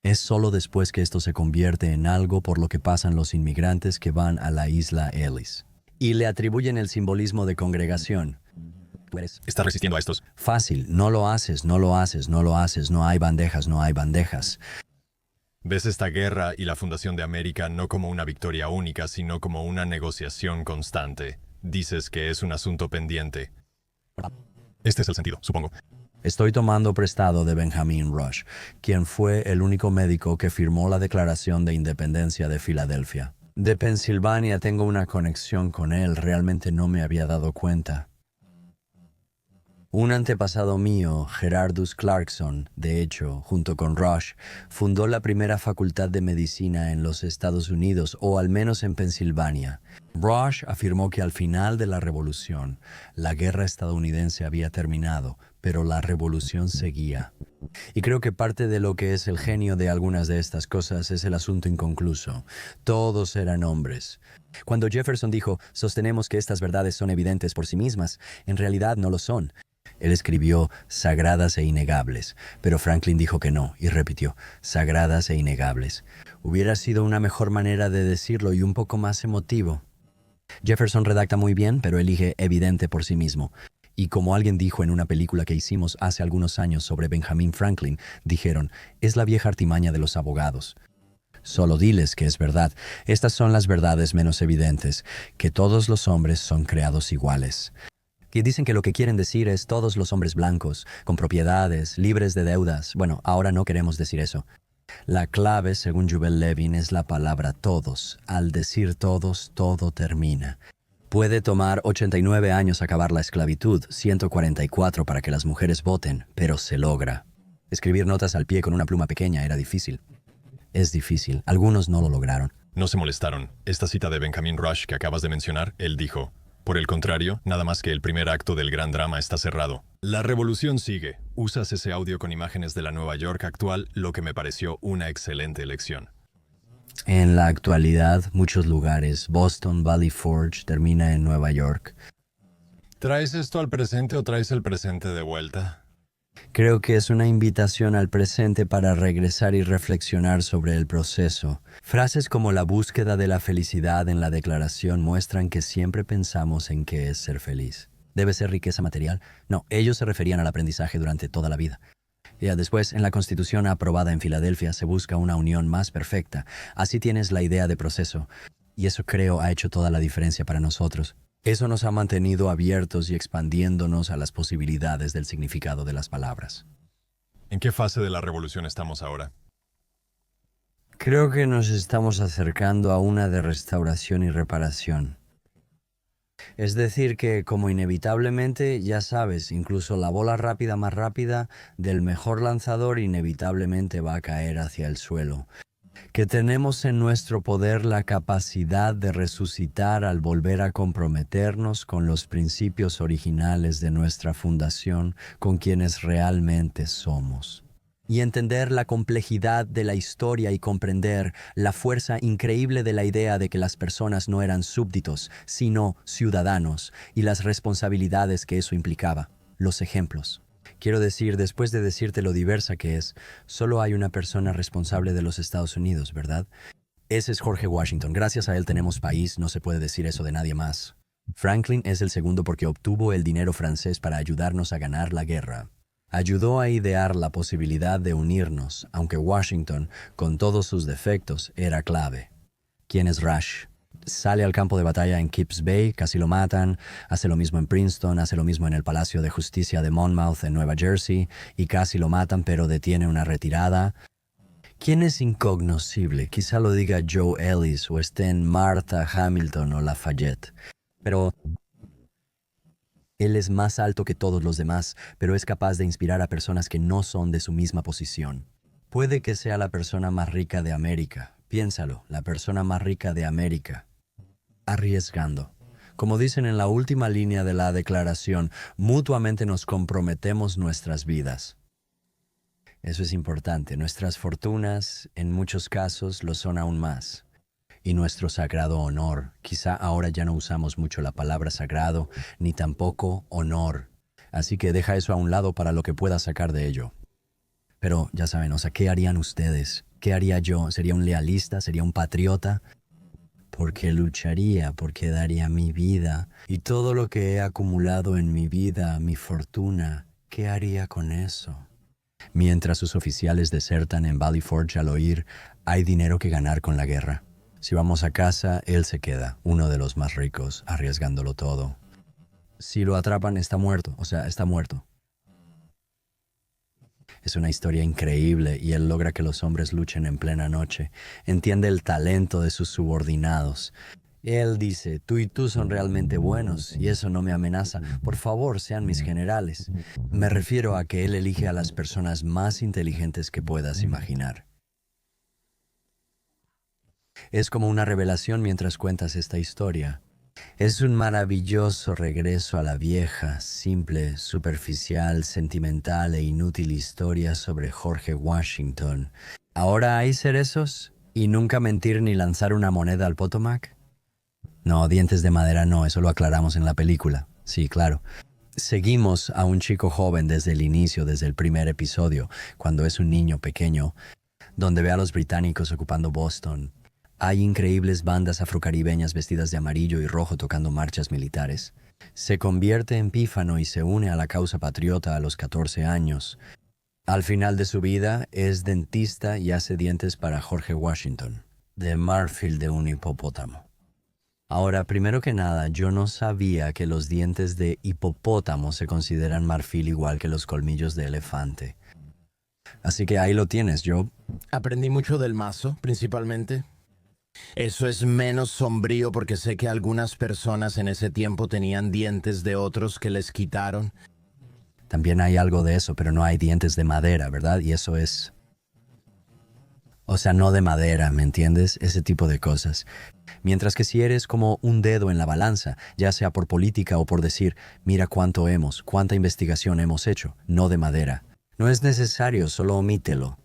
Es solo después que esto se convierte en algo por lo que pasan los inmigrantes que van a la isla Ellis. Y le atribuyen el simbolismo de congregación. Está resistiendo a estos. Fácil, no lo haces, no lo haces, no lo haces, no hay bandejas, no hay bandejas. Ves esta guerra y la fundación de América no como una victoria única, sino como una negociación constante. Dices que es un asunto pendiente. Este es el sentido, supongo. Estoy tomando prestado de Benjamin Rush, quien fue el único médico que firmó la Declaración de Independencia de Filadelfia. De Pensilvania tengo una conexión con él, realmente no me había dado cuenta. Un antepasado mío, Gerardus Clarkson, de hecho, junto con Rush, fundó la primera facultad de medicina en los Estados Unidos, o al menos en Pensilvania. Rush afirmó que al final de la revolución, la guerra estadounidense había terminado, pero la revolución seguía. Y creo que parte de lo que es el genio de algunas de estas cosas es el asunto inconcluso. Todos eran hombres. Cuando Jefferson dijo, sostenemos que estas verdades son evidentes por sí mismas, en realidad no lo son. Él escribió sagradas e innegables, pero Franklin dijo que no y repitió sagradas e innegables. Hubiera sido una mejor manera de decirlo y un poco más emotivo. Jefferson redacta muy bien, pero elige evidente por sí mismo. Y como alguien dijo en una película que hicimos hace algunos años sobre Benjamin Franklin, dijeron, es la vieja artimaña de los abogados. Solo diles que es verdad. Estas son las verdades menos evidentes, que todos los hombres son creados iguales. Y dicen que lo que quieren decir es todos los hombres blancos, con propiedades, libres de deudas. Bueno, ahora no queremos decir eso. La clave, según Jubel Levin, es la palabra todos. Al decir todos, todo termina. Puede tomar 89 años acabar la esclavitud, 144 para que las mujeres voten, pero se logra. Escribir notas al pie con una pluma pequeña era difícil. Es difícil. Algunos no lo lograron. No se molestaron. Esta cita de Benjamin Rush que acabas de mencionar, él dijo, por el contrario, nada más que el primer acto del gran drama está cerrado. La revolución sigue. Usas ese audio con imágenes de la Nueva York actual, lo que me pareció una excelente elección. En la actualidad, muchos lugares, Boston, Valley Forge, termina en Nueva York. ¿Traes esto al presente o traes el presente de vuelta? Creo que es una invitación al presente para regresar y reflexionar sobre el proceso. Frases como la búsqueda de la felicidad en la declaración muestran que siempre pensamos en qué es ser feliz. ¿Debe ser riqueza material? No, ellos se referían al aprendizaje durante toda la vida. Ya después, en la Constitución aprobada en Filadelfia, se busca una unión más perfecta. Así tienes la idea de proceso. Y eso creo ha hecho toda la diferencia para nosotros. Eso nos ha mantenido abiertos y expandiéndonos a las posibilidades del significado de las palabras. ¿En qué fase de la revolución estamos ahora? Creo que nos estamos acercando a una de restauración y reparación. Es decir que, como inevitablemente, ya sabes, incluso la bola rápida más rápida del mejor lanzador inevitablemente va a caer hacia el suelo. Que tenemos en nuestro poder la capacidad de resucitar al volver a comprometernos con los principios originales de nuestra fundación, con quienes realmente somos. Y entender la complejidad de la historia y comprender la fuerza increíble de la idea de que las personas no eran súbditos, sino ciudadanos, y las responsabilidades que eso implicaba, los ejemplos. Quiero decir, después de decirte lo diversa que es, solo hay una persona responsable de los Estados Unidos, ¿verdad? Ese es George Washington. Gracias a él tenemos país, no se puede decir eso de nadie más. Franklin es el segundo porque obtuvo el dinero francés para ayudarnos a ganar la guerra. Ayudó a idear la posibilidad de unirnos, aunque Washington, con todos sus defectos, era clave. ¿Quién es Rush? Sale al campo de batalla en Kips Bay, casi lo matan, hace lo mismo en Princeton, hace lo mismo en el Palacio de Justicia de Monmouth en Nueva Jersey, y casi lo matan pero detiene una retirada. ¿Quién es incognoscible? Quizá lo diga Joe Ellis o esté en Martha, Hamilton o Lafayette. Pero él es más alto que todos los demás, pero es capaz de inspirar a personas que no son de su misma posición. Puede que sea la persona más rica de América. Piénsalo, la persona más rica de América. Arriesgando. Como dicen en la última línea de la declaración, mutuamente nos comprometemos nuestras vidas. Eso es importante. Nuestras fortunas, en muchos casos, lo son aún más. Y nuestro sagrado honor. Quizá ahora ya no usamos mucho la palabra sagrado, ni tampoco honor. Así que deja eso a un lado para lo que puedas sacar de ello. Pero ya saben, ¿qué harían ustedes? ¿Qué haría yo? ¿Sería un lealista? ¿Sería un patriota? Porque lucharía, porque daría mi vida. Y todo lo que he acumulado en mi vida, mi fortuna, ¿qué haría con eso? Mientras sus oficiales desertan en Valley Forge al oír, hay dinero que ganar con la guerra. Si vamos a casa, él se queda, uno de los más ricos, arriesgándolo todo. Si lo atrapan, está muerto, está muerto. Es una historia increíble y él logra que los hombres luchen en plena noche. Entiende el talento de sus subordinados. Él dice, tú y tú son realmente buenos y eso no me amenaza. Por favor, sean mis generales. Me refiero a que él elige a las personas más inteligentes que puedas imaginar. Es como una revelación mientras cuentas esta historia. Es un maravilloso regreso a la vieja, simple, superficial, sentimental e inútil historia sobre George Washington. ¿Ahora hay cerezos? ¿Y nunca mentir ni lanzar una moneda al Potomac? No, dientes de madera no, eso lo aclaramos en la película. Sí, claro. Seguimos a un chico joven desde el inicio, desde el primer episodio, cuando es un niño pequeño, donde ve a los británicos ocupando Boston. Hay increíbles bandas afrocaribeñas vestidas de amarillo y rojo tocando marchas militares. Se convierte en pífano y se une a la causa patriota a los 14 años. Al final de su vida es dentista y hace dientes para George Washington, de marfil de un hipopótamo. Ahora, primero que nada, yo no sabía que los dientes de hipopótamo se consideran marfil igual que los colmillos de elefante. Así que ahí lo tienes, Joe. Aprendí mucho del mazo, principalmente. Eso es menos sombrío porque sé que algunas personas en ese tiempo tenían dientes de otros que les quitaron. También hay algo de eso, pero no hay dientes de madera, ¿verdad? Y eso es... no de madera, ¿me entiendes? Ese tipo de cosas. Mientras que si eres como un dedo en la balanza, ya sea por política o por decir, mira cuánta investigación hemos hecho, no de madera. No es necesario, solo omítelo.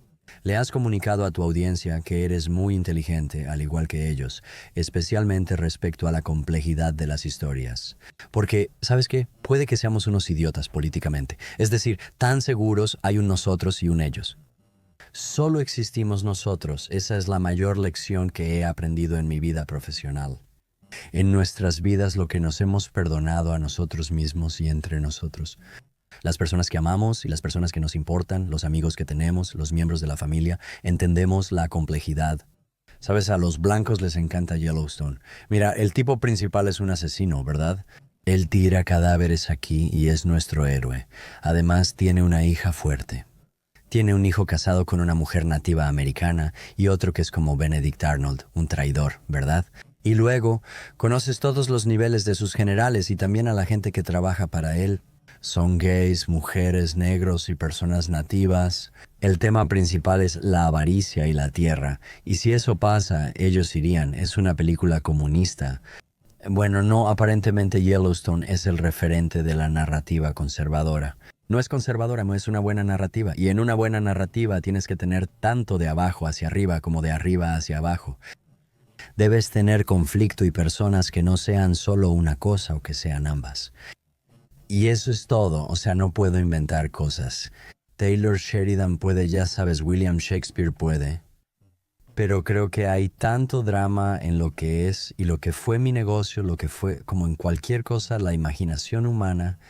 Le has comunicado a tu audiencia que eres muy inteligente, al igual que ellos, especialmente respecto a la complejidad de las historias. Porque, ¿sabes qué? Puede que seamos unos idiotas políticamente. Es decir, tan seguros hay un nosotros y un ellos. Solo existimos nosotros. Esa es la mayor lección que he aprendido en mi vida profesional. En nuestras vidas lo que nos hemos perdonado a nosotros mismos y entre nosotros. Las personas que amamos y las personas que nos importan, los amigos que tenemos, los miembros de la familia, entendemos la complejidad. Sabes, a los blancos les encanta Yellowstone. Mira, el tipo principal es un asesino, ¿verdad? Él tira cadáveres aquí y es nuestro héroe. Además, tiene una hija fuerte. Tiene un hijo casado con una mujer nativa americana y otro que es como Benedict Arnold, un traidor, ¿verdad? Y luego, conoces todos los niveles de sus generales y también a la gente que trabaja para él. Son gays, mujeres, negros y personas nativas. El tema principal es la avaricia y la tierra. Y si eso pasa, ellos irían. Es una película comunista. Bueno, no, aparentemente Yellowstone es el referente de la narrativa conservadora. No es conservadora, no es una buena narrativa. Y en una buena narrativa tienes que tener tanto de abajo hacia arriba como de arriba hacia abajo. Debes tener conflicto y personas que no sean solo una cosa o que sean ambas. Y eso es todo, o sea, no puedo inventar cosas. Taylor Sheridan puede, ya sabes, William Shakespeare puede. Pero creo que hay tanto drama en lo que es y lo que fue mi negocio, lo que fue, como en cualquier cosa, la imaginación humana.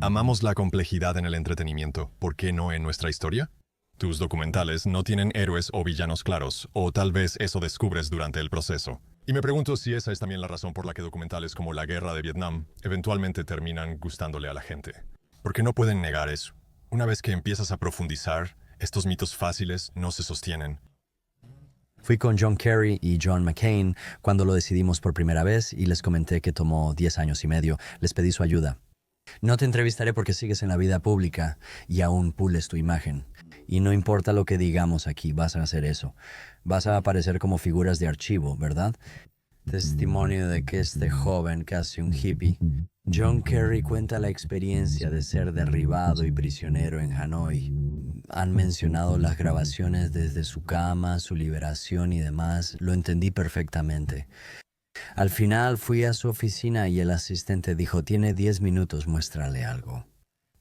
Amamos la complejidad en el entretenimiento. ¿Por qué no en nuestra historia? Tus documentales no tienen héroes o villanos claros, o tal vez eso descubres durante el proceso. Y me pregunto si esa es también la razón por la que documentales como La Guerra de Vietnam eventualmente terminan gustándole a la gente. Porque no pueden negar eso. Una vez que empiezas a profundizar, estos mitos fáciles no se sostienen. Fui con John Kerry y John McCain cuando lo decidimos por primera vez y les comenté que tomó 10 años y medio. Les pedí su ayuda. No te entrevistaré porque sigues en la vida pública y aún pules tu imagen. Y no importa lo que digamos aquí, vas a hacer eso. Vas a aparecer como figuras de archivo, ¿verdad? Testimonio de que este joven, casi un hippie, John Kerry cuenta la experiencia de ser derribado y prisionero en Hanoi. Han mencionado las grabaciones desde su cama, su liberación y demás. Lo entendí perfectamente. Al final fui a su oficina y el asistente dijo, tiene 10 minutos, muéstrale algo.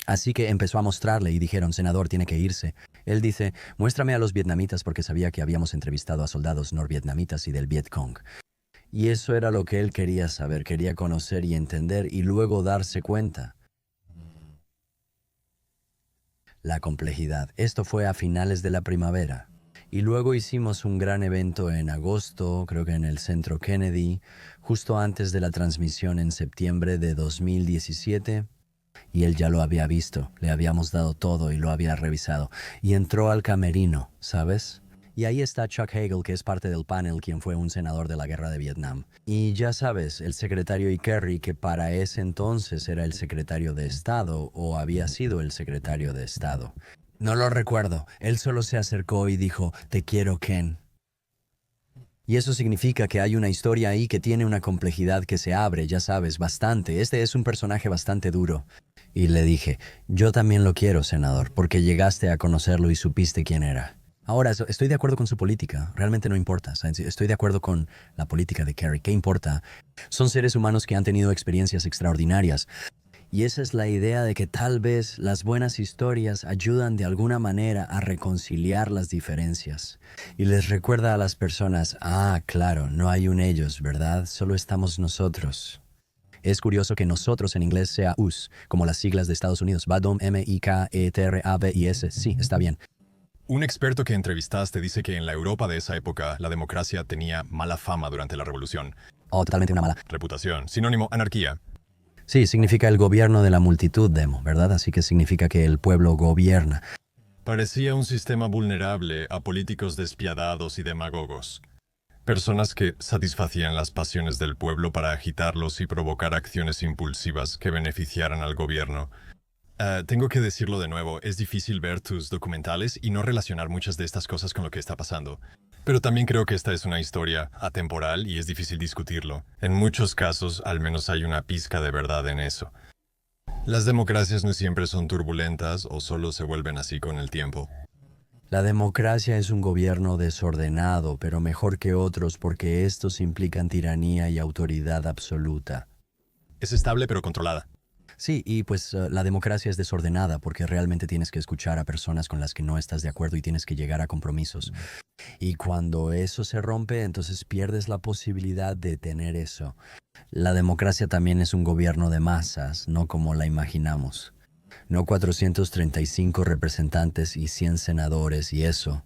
Así que empezó a mostrarle y dijeron, senador, tiene que irse. Él dice, muéstrame a los vietnamitas porque sabía que habíamos entrevistado a soldados norvietnamitas y del Vietcong. Y eso era lo que él quería saber, quería conocer y entender y luego darse cuenta. La complejidad. Esto fue a finales de la primavera. Y luego hicimos un gran evento en agosto, creo que en el Centro Kennedy, justo antes de la transmisión en septiembre de 2017. Y él ya lo había visto, le habíamos dado todo y lo había revisado. Y entró al camerino, ¿sabes? Y ahí está Chuck Hagel, que es parte del panel, quien fue un senador de la Guerra de Vietnam. Y ya sabes, el secretario Kerry, que para ese entonces era el secretario de Estado, o había sido el secretario de Estado. No lo recuerdo. Él solo se acercó y dijo, te quiero, Ken. Y eso significa que hay una historia ahí que tiene una complejidad que se abre, ya sabes, bastante. Este es un personaje bastante duro. Y le dije, yo también lo quiero, senador, porque llegaste a conocerlo y supiste quién era. Ahora, estoy de acuerdo con su política. Realmente no importa. ¿Sabes? Estoy de acuerdo con la política de Kerry. ¿Qué importa? Son seres humanos que han tenido experiencias extraordinarias. Y esa es la idea de que tal vez las buenas historias ayudan de alguna manera a reconciliar las diferencias. Y les recuerda a las personas, claro, no hay un ellos, ¿verdad? Solo estamos nosotros. Es curioso que nosotros en inglés sea US, como las siglas de Estados Unidos. BADOM, M-I-K-E-T-R-A-B-I-S. Sí, está bien. Un experto que entrevistaste dice que en la Europa de esa época la democracia tenía mala fama durante la revolución. Totalmente una mala. Reputación. Sinónimo, anarquía. Sí, significa el gobierno de la multitud, Demo, ¿verdad? Así que significa que el pueblo gobierna. Parecía un sistema vulnerable a políticos despiadados y demagogos. Personas que satisfacían las pasiones del pueblo para agitarlos y provocar acciones impulsivas que beneficiaran al gobierno. Tengo que decirlo de nuevo, es difícil ver tus documentales y no relacionar muchas de estas cosas con lo que está pasando. Pero también creo que esta es una historia atemporal y es difícil discutirlo. En muchos casos, al menos hay una pizca de verdad en eso. Las democracias no siempre son turbulentas o solo se vuelven así con el tiempo. La democracia es un gobierno desordenado, pero mejor que otros porque estos implican tiranía y autoridad absoluta. Es estable pero controlada. Sí, y pues la democracia es desordenada porque realmente tienes que escuchar a personas con las que no estás de acuerdo y tienes que llegar a compromisos. Y cuando eso se rompe, entonces pierdes la posibilidad de tener eso. La democracia también es un gobierno de masas, no como la imaginamos. No 435 representantes y 100 senadores y eso.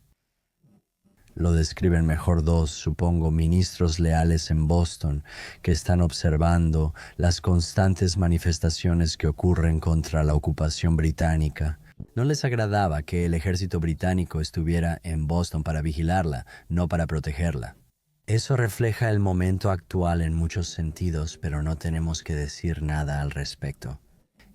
Lo describen mejor dos, supongo, ministros leales en Boston que están observando las constantes manifestaciones que ocurren contra la ocupación británica. No les agradaba que el ejército británico estuviera en Boston para vigilarla, no para protegerla. Eso refleja el momento actual en muchos sentidos, pero no tenemos que decir nada al respecto.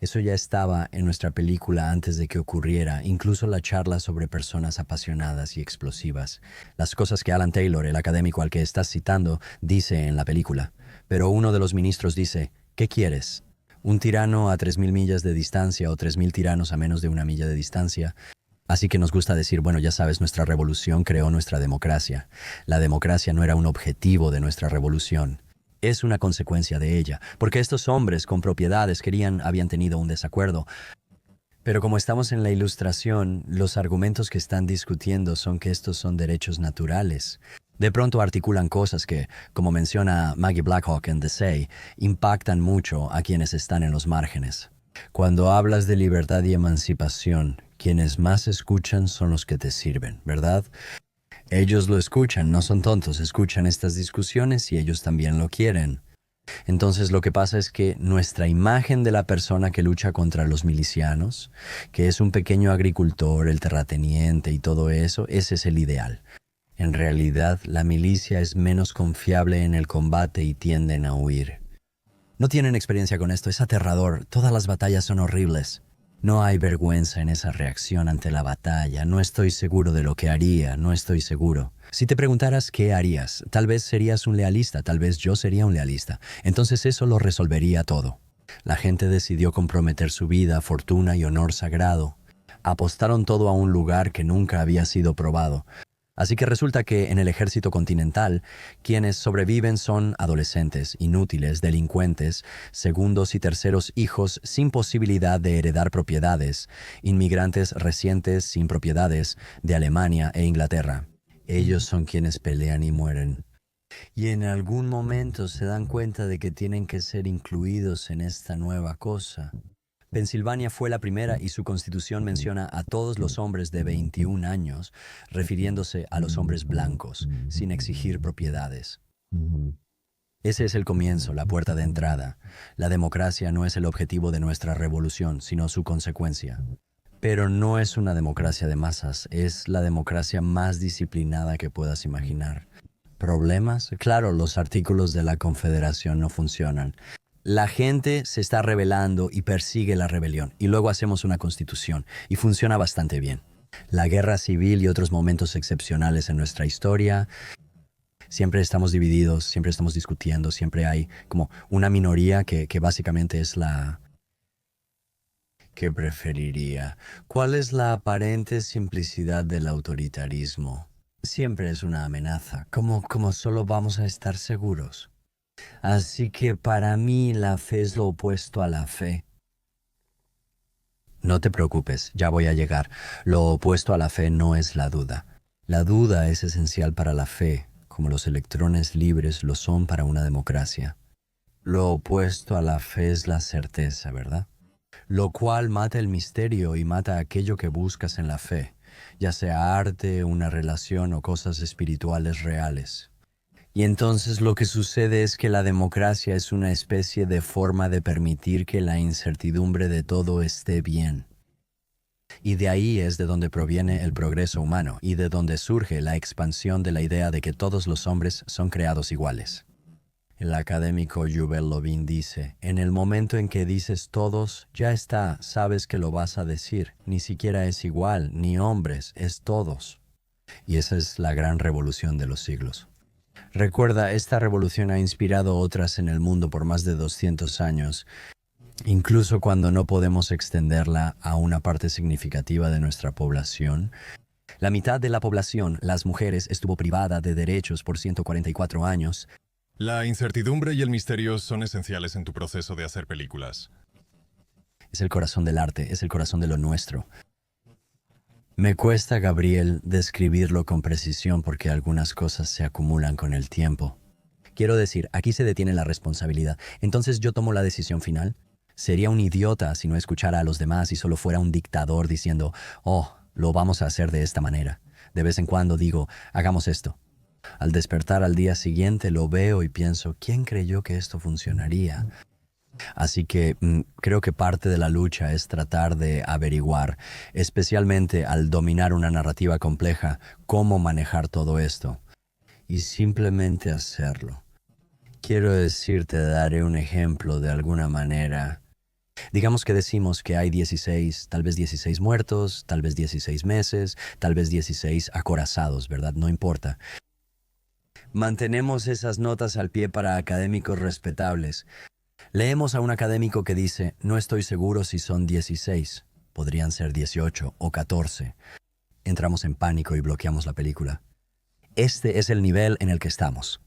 Eso ya estaba en nuestra película antes de que ocurriera, incluso la charla sobre personas apasionadas y explosivas. Las cosas que Alan Taylor, el académico al que estás citando, dice en la película. Pero uno de los ministros dice, ¿qué quieres? ¿Un tirano a 3.000 millas de distancia o 3.000 tiranos a menos de 1 milla de distancia? Así que nos gusta decir, bueno, ya sabes, nuestra revolución creó nuestra democracia. La democracia no era un objetivo de nuestra revolución. Es una consecuencia de ella, porque estos hombres con propiedades habían tenido un desacuerdo. Pero como estamos en la Ilustración, los argumentos que están discutiendo son que estos son derechos naturales. De pronto articulan cosas que, como menciona Maggie Blackhawk en The Say, impactan mucho a quienes están en los márgenes. Cuando hablas de libertad y emancipación, quienes más escuchan son los que te sirven, ¿verdad? Ellos lo escuchan, no son tontos, escuchan estas discusiones y ellos también lo quieren. Entonces lo que pasa es que nuestra imagen de la persona que lucha contra los milicianos, que es un pequeño agricultor, el terrateniente y todo eso, ese es el ideal. En realidad, la milicia es menos confiable en el combate y tienden a huir. No tienen experiencia con esto, es aterrador, todas las batallas son horribles. No hay vergüenza en esa reacción ante la batalla. No estoy seguro de lo que haría, no estoy seguro. Si te preguntaras qué harías, tal vez serías un lealista, tal vez yo sería un lealista. Entonces eso lo resolvería todo. La gente decidió comprometer su vida, fortuna y honor sagrado. Apostaron todo a un lugar que nunca había sido probado. Así que resulta que en el ejército continental, quienes sobreviven son adolescentes, inútiles, delincuentes, segundos y terceros hijos sin posibilidad de heredar propiedades, inmigrantes recientes sin propiedades de Alemania e Inglaterra. Ellos son quienes pelean y mueren. Y en algún momento se dan cuenta de que tienen que ser incluidos en esta nueva cosa. Pensilvania fue la primera y su constitución menciona a todos los hombres de 21 años, refiriéndose a los hombres blancos, sin exigir propiedades. Ese es el comienzo, la puerta de entrada. La democracia no es el objetivo de nuestra revolución, sino su consecuencia. Pero no es una democracia de masas, es la democracia más disciplinada que puedas imaginar. ¿Problemas? Claro, los artículos de la Confederación no funcionan. La gente se está rebelando y persigue la rebelión, y luego hacemos una constitución, y funciona bastante bien. La guerra civil y otros momentos excepcionales en nuestra historia, siempre estamos divididos, siempre estamos discutiendo, siempre hay como una minoría que básicamente es la que preferiría. ¿Cuál es la aparente simplicidad del autoritarismo? Siempre es una amenaza, como solo vamos a estar seguros. Así que para mí la fe es lo opuesto a la fe. No te preocupes, ya voy a llegar. Lo opuesto a la fe no es la duda. La duda es esencial para la fe, como los electrones libres lo son para una democracia. Lo opuesto a la fe es la certeza, ¿verdad? Lo cual mata el misterio y mata aquello que buscas en la fe, ya sea arte, una relación o cosas espirituales reales. Y entonces lo que sucede es que la democracia es una especie de forma de permitir que la incertidumbre de todo esté bien. Y de ahí es de donde proviene el progreso humano y de donde surge la expansión de la idea de que todos los hombres son creados iguales. El académico Yuval Levin dice, en el momento en que dices todos, ya está, sabes que lo vas a decir, ni siquiera es igual, ni hombres, es todos. Y esa es la gran revolución de los siglos. Recuerda, esta revolución ha inspirado otras en el mundo por más de 200 años, incluso cuando no podemos extenderla a una parte significativa de nuestra población. La mitad de la población, las mujeres, estuvo privada de derechos por 144 años. La incertidumbre y el misterio son esenciales en tu proceso de hacer películas. Es el corazón del arte, es el corazón de lo nuestro. Me cuesta, Gabriel, describirlo con precisión porque algunas cosas se acumulan con el tiempo. Quiero decir, aquí se detiene la responsabilidad. Entonces yo tomo la decisión final. Sería un idiota si no escuchara a los demás y solo fuera un dictador diciendo, oh, lo vamos a hacer de esta manera. De vez en cuando digo, hagamos esto. Al despertar al día siguiente lo veo y pienso, ¿quién creyó que esto funcionaría? Así que creo que parte de la lucha es tratar de averiguar, especialmente al dominar una narrativa compleja, cómo manejar todo esto. Y simplemente hacerlo. Quiero decir, te daré un ejemplo de alguna manera. Digamos que decimos que hay 16, tal vez 16 muertos, tal vez 16 meses, tal vez 16 acorazados, ¿verdad? No importa. Mantenemos esas notas al pie para académicos respetables. Leemos a un académico que dice, no estoy seguro si son 16, podrían ser 18 o 14. Entramos en pánico y bloqueamos la película. Este es el nivel en el que estamos.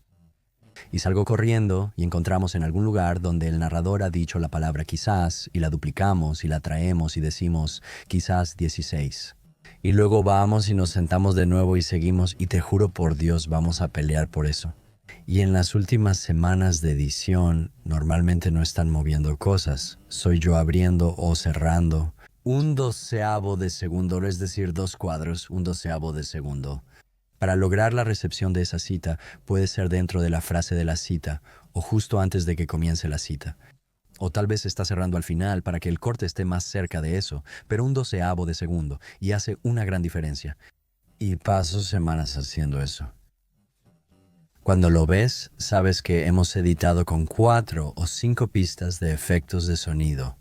Y salgo corriendo y encontramos en algún lugar donde el narrador ha dicho la palabra quizás y la duplicamos y la traemos y decimos quizás 16. Y luego vamos y nos sentamos de nuevo y seguimos y te juro por Dios vamos a pelear por eso. Y en las últimas semanas de edición normalmente no están moviendo cosas. Soy yo abriendo o cerrando. 1/12 de segundo, es decir, 2 cuadros, 1/12 de segundo. Para lograr la recepción de esa cita puede ser dentro de la frase de la cita o justo antes de que comience la cita. O tal vez está cerrando al final para que el corte esté más cerca de eso, pero 1/12 de segundo y hace una gran diferencia. Y paso semanas haciendo eso. Cuando lo ves, sabes que hemos editado con 4 o 5 pistas de efectos de sonido.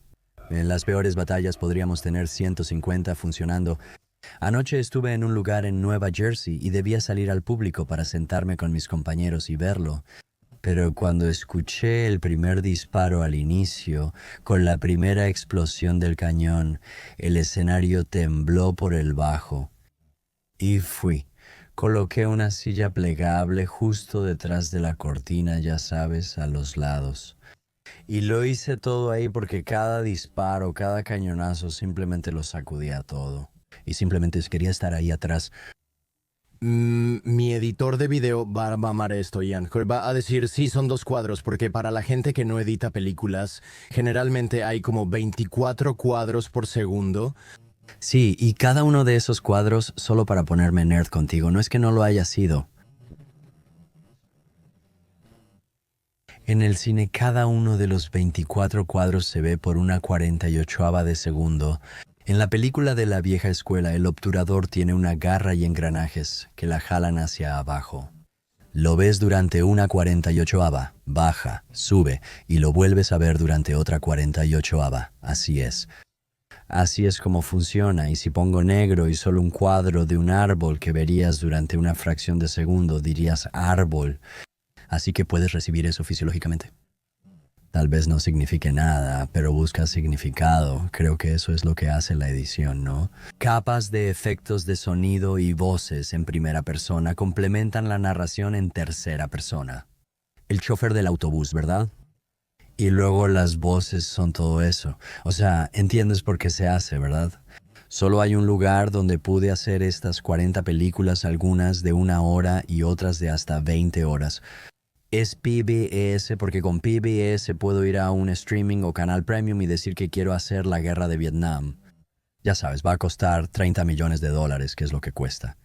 En las peores batallas podríamos tener 150 funcionando. Anoche estuve en un lugar en Nueva Jersey y debía salir al público para sentarme con mis compañeros y verlo. Pero cuando escuché el primer disparo al inicio, con la primera explosión del cañón, el escenario tembló por el bajo. Y fui. Coloqué una silla plegable justo detrás de la cortina, ya sabes, a los lados. Y lo hice todo ahí porque cada disparo, cada cañonazo simplemente lo sacudía todo. Y simplemente quería estar ahí atrás. Mi editor de video va a amar esto, Ian. Va a decir, sí, son 2 cuadros, porque para la gente que no edita películas, generalmente hay como 24 cuadros por segundo. Sí, y cada uno de esos cuadros, solo para ponerme nerd contigo, no es que no lo haya sido. En el cine, cada uno de los 24 cuadros se ve por una 48ava de segundo. En la película de la vieja escuela, el obturador tiene una garra y engranajes que la jalan hacia abajo. Lo ves durante una 48ava, baja, sube, y lo vuelves a ver durante otra 48ava. Así es. Así es como funciona, y si pongo negro y solo un cuadro de un árbol que verías durante una fracción de segundo, dirías árbol. Así que puedes recibir eso fisiológicamente. Tal vez no signifique nada, pero busca significado. Creo que eso es lo que hace la edición, ¿no? Capas de efectos de sonido y voces en primera persona complementan la narración en tercera persona. El chofer del autobús, ¿verdad? Y luego las voces son todo eso. O sea, entiendes por qué se hace, ¿verdad? Solo hay un lugar donde pude hacer estas 40 películas, algunas de 1 hora y otras de hasta 20 horas. Es PBS porque con PBS puedo ir a un streaming o canal premium y decir que quiero hacer la guerra de Vietnam. Ya sabes, va a costar $30 millones, que es lo que cuesta.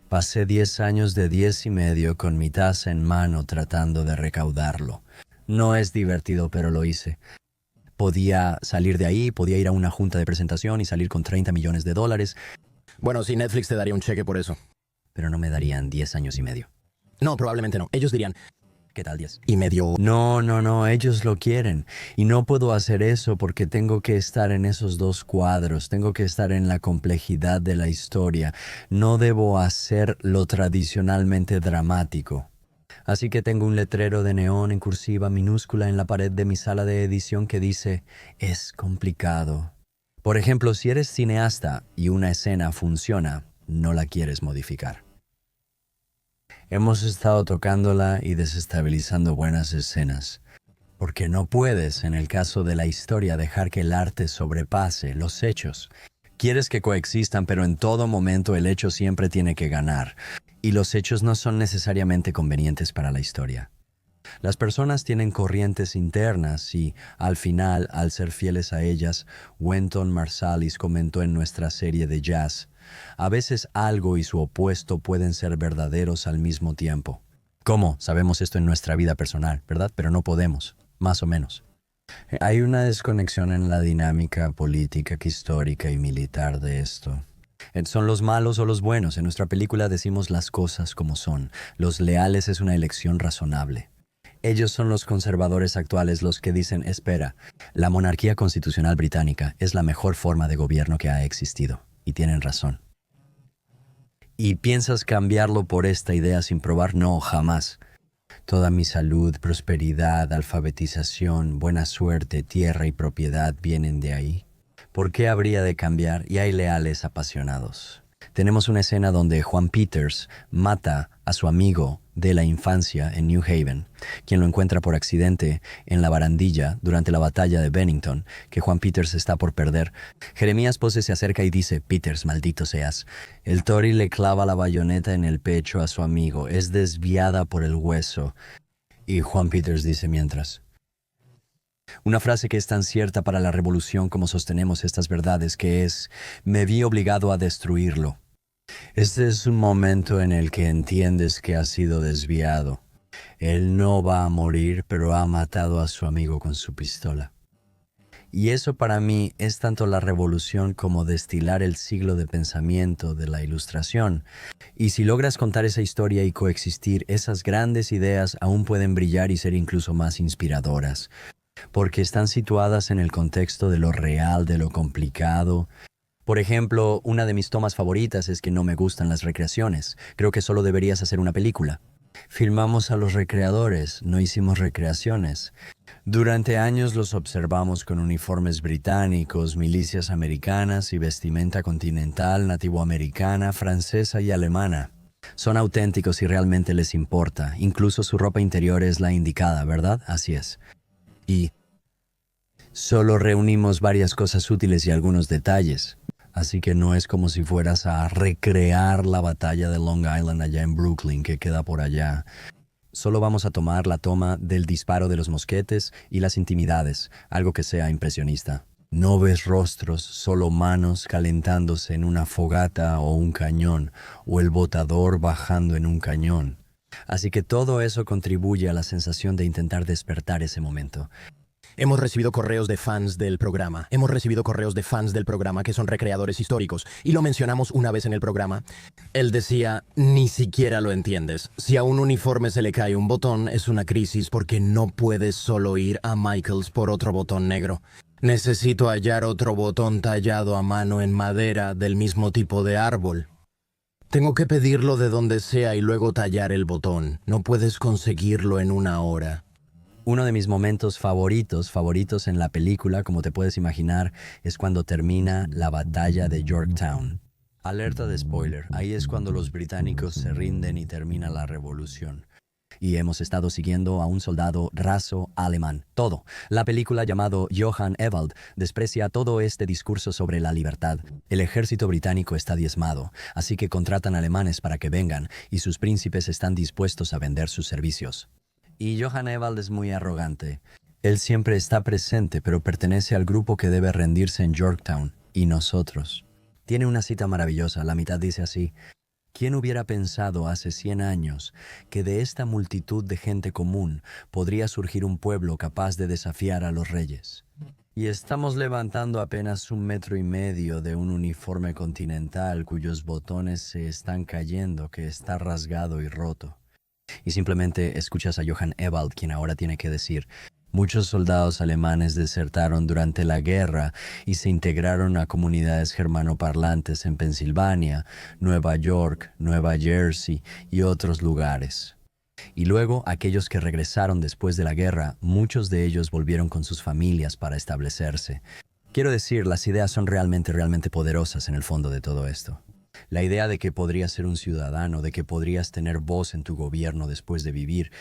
Pasé 10 años de 10 y medio con mi taza en mano tratando de recaudarlo. No es divertido, pero lo hice. Podía salir de ahí, podía ir a una junta de presentación y salir con $30 millones. Bueno, sí, Netflix te daría un cheque por eso. Pero no me darían 10 años y medio. No, probablemente no. Ellos dirían, ¿qué tal 10? y medio. No, ellos lo quieren. Y no puedo hacer eso porque tengo que estar en esos 2 cuadros, tengo que estar en la complejidad de la historia. No debo hacer lo tradicionalmente dramático. Así que tengo un letrero de neón en cursiva minúscula en la pared de mi sala de edición que dice, es complicado. Por ejemplo, si eres cineasta y una escena funciona, no la quieres modificar. Hemos estado tocándola y desestabilizando buenas escenas, porque no puedes, en el caso de la historia, dejar que el arte sobrepase los hechos. Quieres que coexistan, pero en todo momento el hecho siempre tiene que ganar, y los hechos no son necesariamente convenientes para la historia. Las personas tienen corrientes internas y, al final, al ser fieles a ellas, Wynton Marsalis comentó en nuestra serie de jazz, a veces algo y su opuesto pueden ser verdaderos al mismo tiempo. ¿Cómo? Sabemos esto en nuestra vida personal, ¿verdad? Pero no podemos, más o menos. Hay una desconexión en la dinámica política, histórica y militar de esto. ¿Son los malos o los buenos? En nuestra película decimos las cosas como son. Los leales es una elección razonable. Ellos son los conservadores actuales los que dicen, espera, la monarquía constitucional británica es la mejor forma de gobierno que ha existido. Y tienen razón. ¿Y piensas cambiarlo por esta idea sin probar? No, jamás. Toda mi salud, prosperidad, alfabetización, buena suerte, tierra y propiedad vienen de ahí. ¿Por qué habría de cambiar? Y hay leales apasionados. Tenemos una escena donde Juan Peters mata a su amigo de la infancia en New Haven, quien lo encuentra por accidente en la barandilla durante la batalla de Bennington, que Juan Peters está por perder. Jeremías Pose se acerca y dice, Peters, maldito seas. El Tory le clava la bayoneta en el pecho a su amigo, es desviada por el hueso. Y Juan Peters dice mientras, una frase que es tan cierta para la revolución como sostenemos estas verdades, que es, me vi obligado a destruirlo. Este es un momento en el que entiendes que ha sido desviado. Él no va a morir, pero ha matado a su amigo con su pistola. Y eso para mí es tanto la revolución como destilar el siglo de pensamiento de la Ilustración. Y si logras contar esa historia y coexistir, esas grandes ideas aún pueden brillar y ser incluso más inspiradoras, porque están situadas en el contexto de lo real, de lo complicado. Por ejemplo, una de mis tomas favoritas es que no me gustan las recreaciones. Creo que solo deberías hacer una película. Filmamos a los recreadores, no hicimos recreaciones. Durante años los observamos con uniformes británicos, milicias americanas y vestimenta continental, nativoamericana, francesa y alemana. Son auténticos y realmente les importa. Incluso su ropa interior es la indicada, ¿verdad? Así es. Y solo reunimos varias cosas útiles y algunos detalles. Así que no es como si fueras a recrear la batalla de Long Island allá en Brooklyn, que queda por allá. Solo vamos a tomar la toma del disparo de los mosquetes y las intimidades, algo que sea impresionista. No ves rostros, solo manos calentándose en una fogata o un cañón, o el botador bajando en un cañón. Así que todo eso contribuye a la sensación de intentar despertar ese momento. Hemos recibido correos de fans del programa. Que son recreadores históricos. Y lo mencionamos una vez en el programa. Él decía, ni siquiera lo entiendes. Si a un uniforme se le cae un botón, es una crisis porque no puedes solo ir a Michaels por otro botón negro. Necesito hallar otro botón tallado a mano en madera del mismo tipo de árbol. Tengo que pedirlo de donde sea y luego tallar el botón. No puedes conseguirlo en una hora. Uno de mis momentos favoritos en la película, como te puedes imaginar, es cuando termina la batalla de Yorktown. Alerta de spoiler, ahí es cuando los británicos se rinden y termina la revolución. Y hemos estado siguiendo a un soldado raso alemán. Todo. La película llamado Johann Ewald desprecia todo este discurso sobre la libertad. El ejército británico está diezmado, así que contratan alemanes para que vengan, y sus príncipes están dispuestos a vender sus servicios. Y Johann Ewald es muy arrogante. Él siempre está presente, pero pertenece al grupo que debe rendirse en Yorktown, y nosotros. Tiene una cita maravillosa, la mitad dice así: ¿quién hubiera pensado hace 100 años que de esta multitud de gente común podría surgir un pueblo capaz de desafiar a los reyes? Y estamos levantando apenas 1,5 metros de un uniforme continental cuyos botones se están cayendo, que está rasgado y roto. Y simplemente escuchas a Johann Ewald, quien ahora tiene que decir: muchos soldados alemanes desertaron durante la guerra y se integraron a comunidades germanoparlantes en Pensilvania, Nueva York, Nueva Jersey y otros lugares. Y luego aquellos que regresaron después de la guerra, muchos de ellos volvieron con sus familias para establecerse. Quiero decir, las ideas son realmente poderosas en el fondo de todo esto. La idea de que podrías ser un ciudadano, de que podrías tener voz en tu gobierno después de vivir.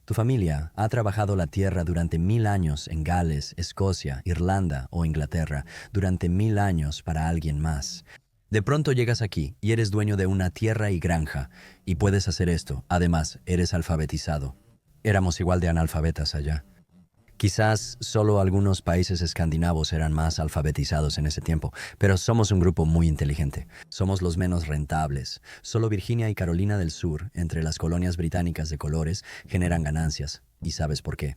Tu familia ha trabajado la tierra durante 1000 años en Gales, Escocia, Irlanda o Inglaterra, durante 1000 años para alguien más. De pronto llegas aquí y eres dueño de una tierra y granja, y puedes hacer esto. Además, eres alfabetizado. Éramos igual de analfabetas allá. Quizás solo algunos países escandinavos eran más alfabetizados en ese tiempo, pero somos un grupo muy inteligente. Somos los menos rentables. Solo Virginia y Carolina del Sur, entre las colonias británicas de colores, generan ganancias. ¿Y sabes por qué?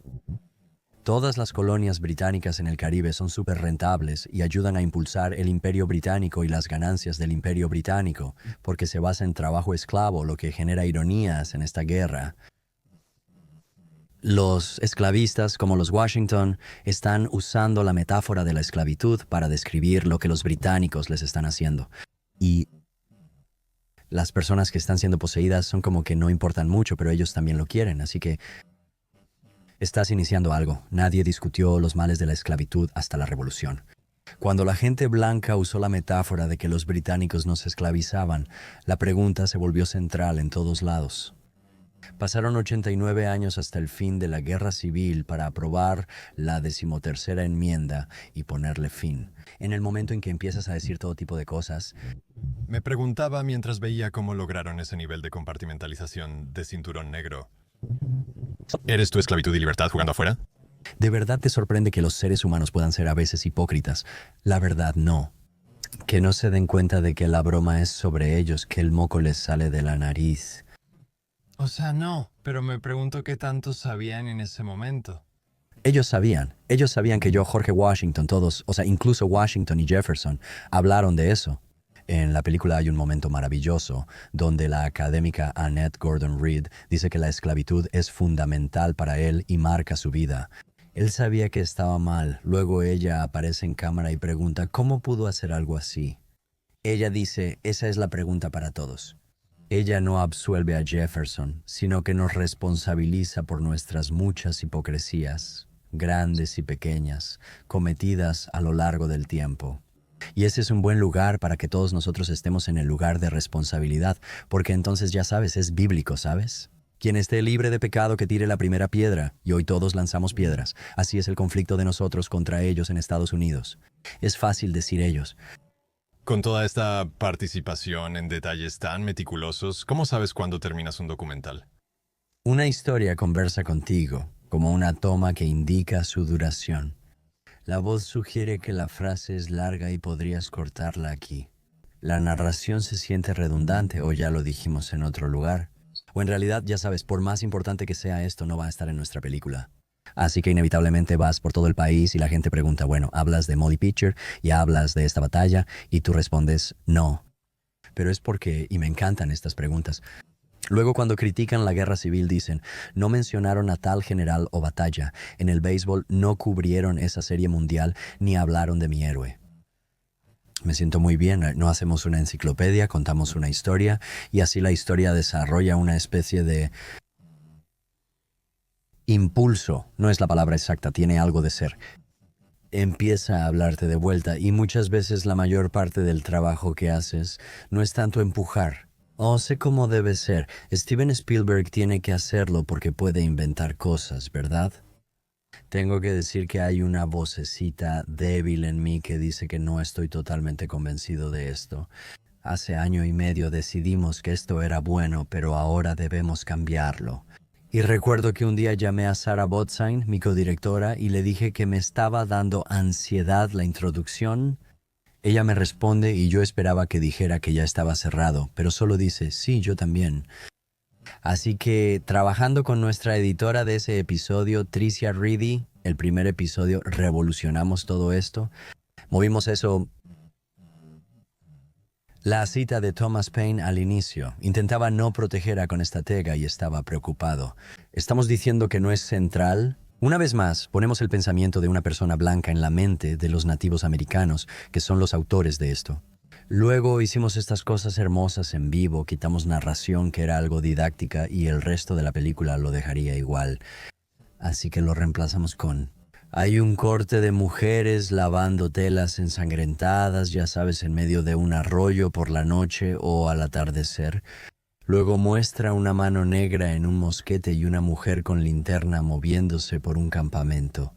Todas las colonias británicas en el Caribe son súper rentables y ayudan a impulsar el Imperio Británico y las ganancias del Imperio Británico, porque se basa en trabajo esclavo, lo que genera ironías en esta guerra. Los esclavistas, como los Washington, están usando la metáfora de la esclavitud para describir lo que los británicos les están haciendo. Y las personas que están siendo poseídas son como que no importan mucho, pero ellos también lo quieren. Así que estás iniciando algo. Nadie discutió los males de la esclavitud hasta la Revolución. Cuando la gente blanca usó la metáfora de que los británicos nos esclavizaban, la pregunta se volvió central en todos lados. Pasaron 89 años hasta el fin de la Guerra Civil para aprobar la 13ª enmienda y ponerle fin. En el momento en que empiezas a decir todo tipo de cosas, Me preguntaba mientras veía cómo lograron ese nivel de compartimentalización de cinturón negro. ¿Eres tu esclavitud y libertad jugando afuera? ¿de verdad te sorprende que los seres humanos puedan ser a veces hipócritas? La verdad, no. Que no se den cuenta de que la broma es sobre ellos, que el moco les sale de la nariz. O sea, no, pero me pregunto qué tanto sabían en ese momento. Ellos sabían que yo, Jorge Washington, todos, o sea, incluso Washington y Jefferson, hablaron de eso. En la película hay un momento maravilloso donde la académica Annette Gordon Reed dice que la esclavitud es fundamental para él y marca su vida. Él sabía que estaba mal, luego ella aparece en cámara y pregunta, ¿cómo pudo hacer algo así? Ella dice, esa es la pregunta para todos. Ella no absuelve a Jefferson, sino que nos responsabiliza por nuestras muchas hipocresías, grandes y pequeñas, cometidas a lo largo del tiempo. Y ese es un buen lugar para que todos nosotros estemos en el lugar de responsabilidad, porque entonces ya sabes, es bíblico, ¿sabes? Quien esté libre de pecado que tire la primera piedra, y hoy todos lanzamos piedras. Así es el conflicto de nosotros contra ellos en Estados Unidos. Es fácil decir ellos. Con toda esta participación en detalles tan meticulosos, ¿cómo sabes cuándo terminas un documental? Una historia conversa contigo, como una toma que indica su duración. La voz sugiere que la frase es larga y podrías cortarla aquí. La narración se siente redundante, o ya lo dijimos en otro lugar. O en realidad, ya sabes, por más importante que sea esto, no va a estar en nuestra película. Así que inevitablemente vas por todo el país y la gente pregunta, bueno, hablas de Molly Pitcher y hablas de esta batalla, y tú respondes, no. Pero es porque, y me encantan estas preguntas, luego cuando critican la guerra civil dicen, no mencionaron a tal general o batalla, en el béisbol no cubrieron esa serie mundial ni hablaron de mi héroe. Me siento muy bien, no hacemos una enciclopedia, contamos una historia y así la historia desarrolla una especie de impulso, no es la palabra exacta, tiene algo de ser. Empieza a hablarte de vuelta y muchas veces la mayor parte del trabajo que haces no es tanto empujar. Oh, sé cómo debe ser. Steven Spielberg tiene que hacerlo porque puede inventar cosas, ¿verdad? Tengo que decir que hay una vocecita débil en mí que dice que no estoy totalmente convencido de esto. Hace 1 año y medio decidimos que esto era bueno, pero ahora debemos cambiarlo. Y recuerdo que un día llamé a Sarah Botstein, mi codirectora, y le dije que me estaba dando ansiedad la introducción. Ella me responde y yo esperaba que dijera que ya estaba cerrado, pero solo dice, sí, yo también. Así que, trabajando con nuestra editora de ese episodio, Tricia Reedy, el primer episodio, revolucionamos todo esto. Movimos eso. La cita de Thomas Paine al inicio. Intentaba no proteger a Conestatega y estaba preocupado. ¿Estamos diciendo que no es central? Una vez más, ponemos el pensamiento de una persona blanca en la mente de los nativos americanos, que son los autores de esto. Luego hicimos estas cosas hermosas en vivo, quitamos narración que era algo didáctica y el resto de la película lo dejaría igual. Así que lo reemplazamos con Hay un corte de mujeres lavando telas ensangrentadas, ya sabes, en medio de un arroyo por la noche o al atardecer. Luego muestra una mano negra en un mosquete y una mujer con linterna moviéndose por un campamento.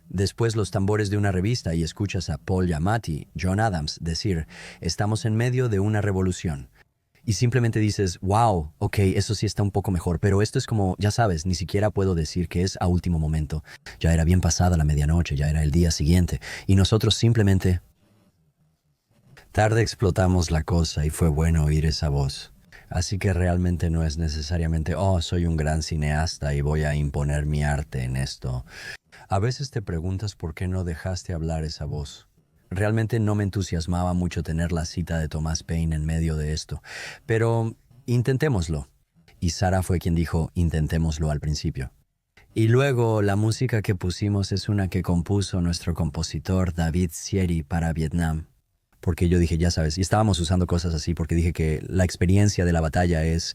Después los tambores de una revista y escuchas a Paul Giamatti, John Adams, decir, estamos en medio de una revolución. Y simplemente dices, wow, ok, eso sí está un poco mejor, pero esto es como, ya sabes, ni siquiera puedo decir que es a último momento. Ya era bien pasada la medianoche, ya era el día siguiente, y nosotros simplemente... Tarde explotamos la cosa y fue bueno oír esa voz. Así que realmente no es necesariamente, oh, soy un gran cineasta y voy a imponer mi arte en esto. A veces te preguntas por qué no dejaste hablar esa voz. Realmente no me entusiasmaba mucho tener la cita de Thomas Paine en medio de esto, pero intentémoslo. Y Sara fue quien dijo, intentémoslo al principio. Y luego la música que pusimos es una que compuso nuestro compositor David Sieri para Vietnam. Porque yo dije, ya sabes, y estábamos usando cosas así porque dije que la experiencia de la batalla es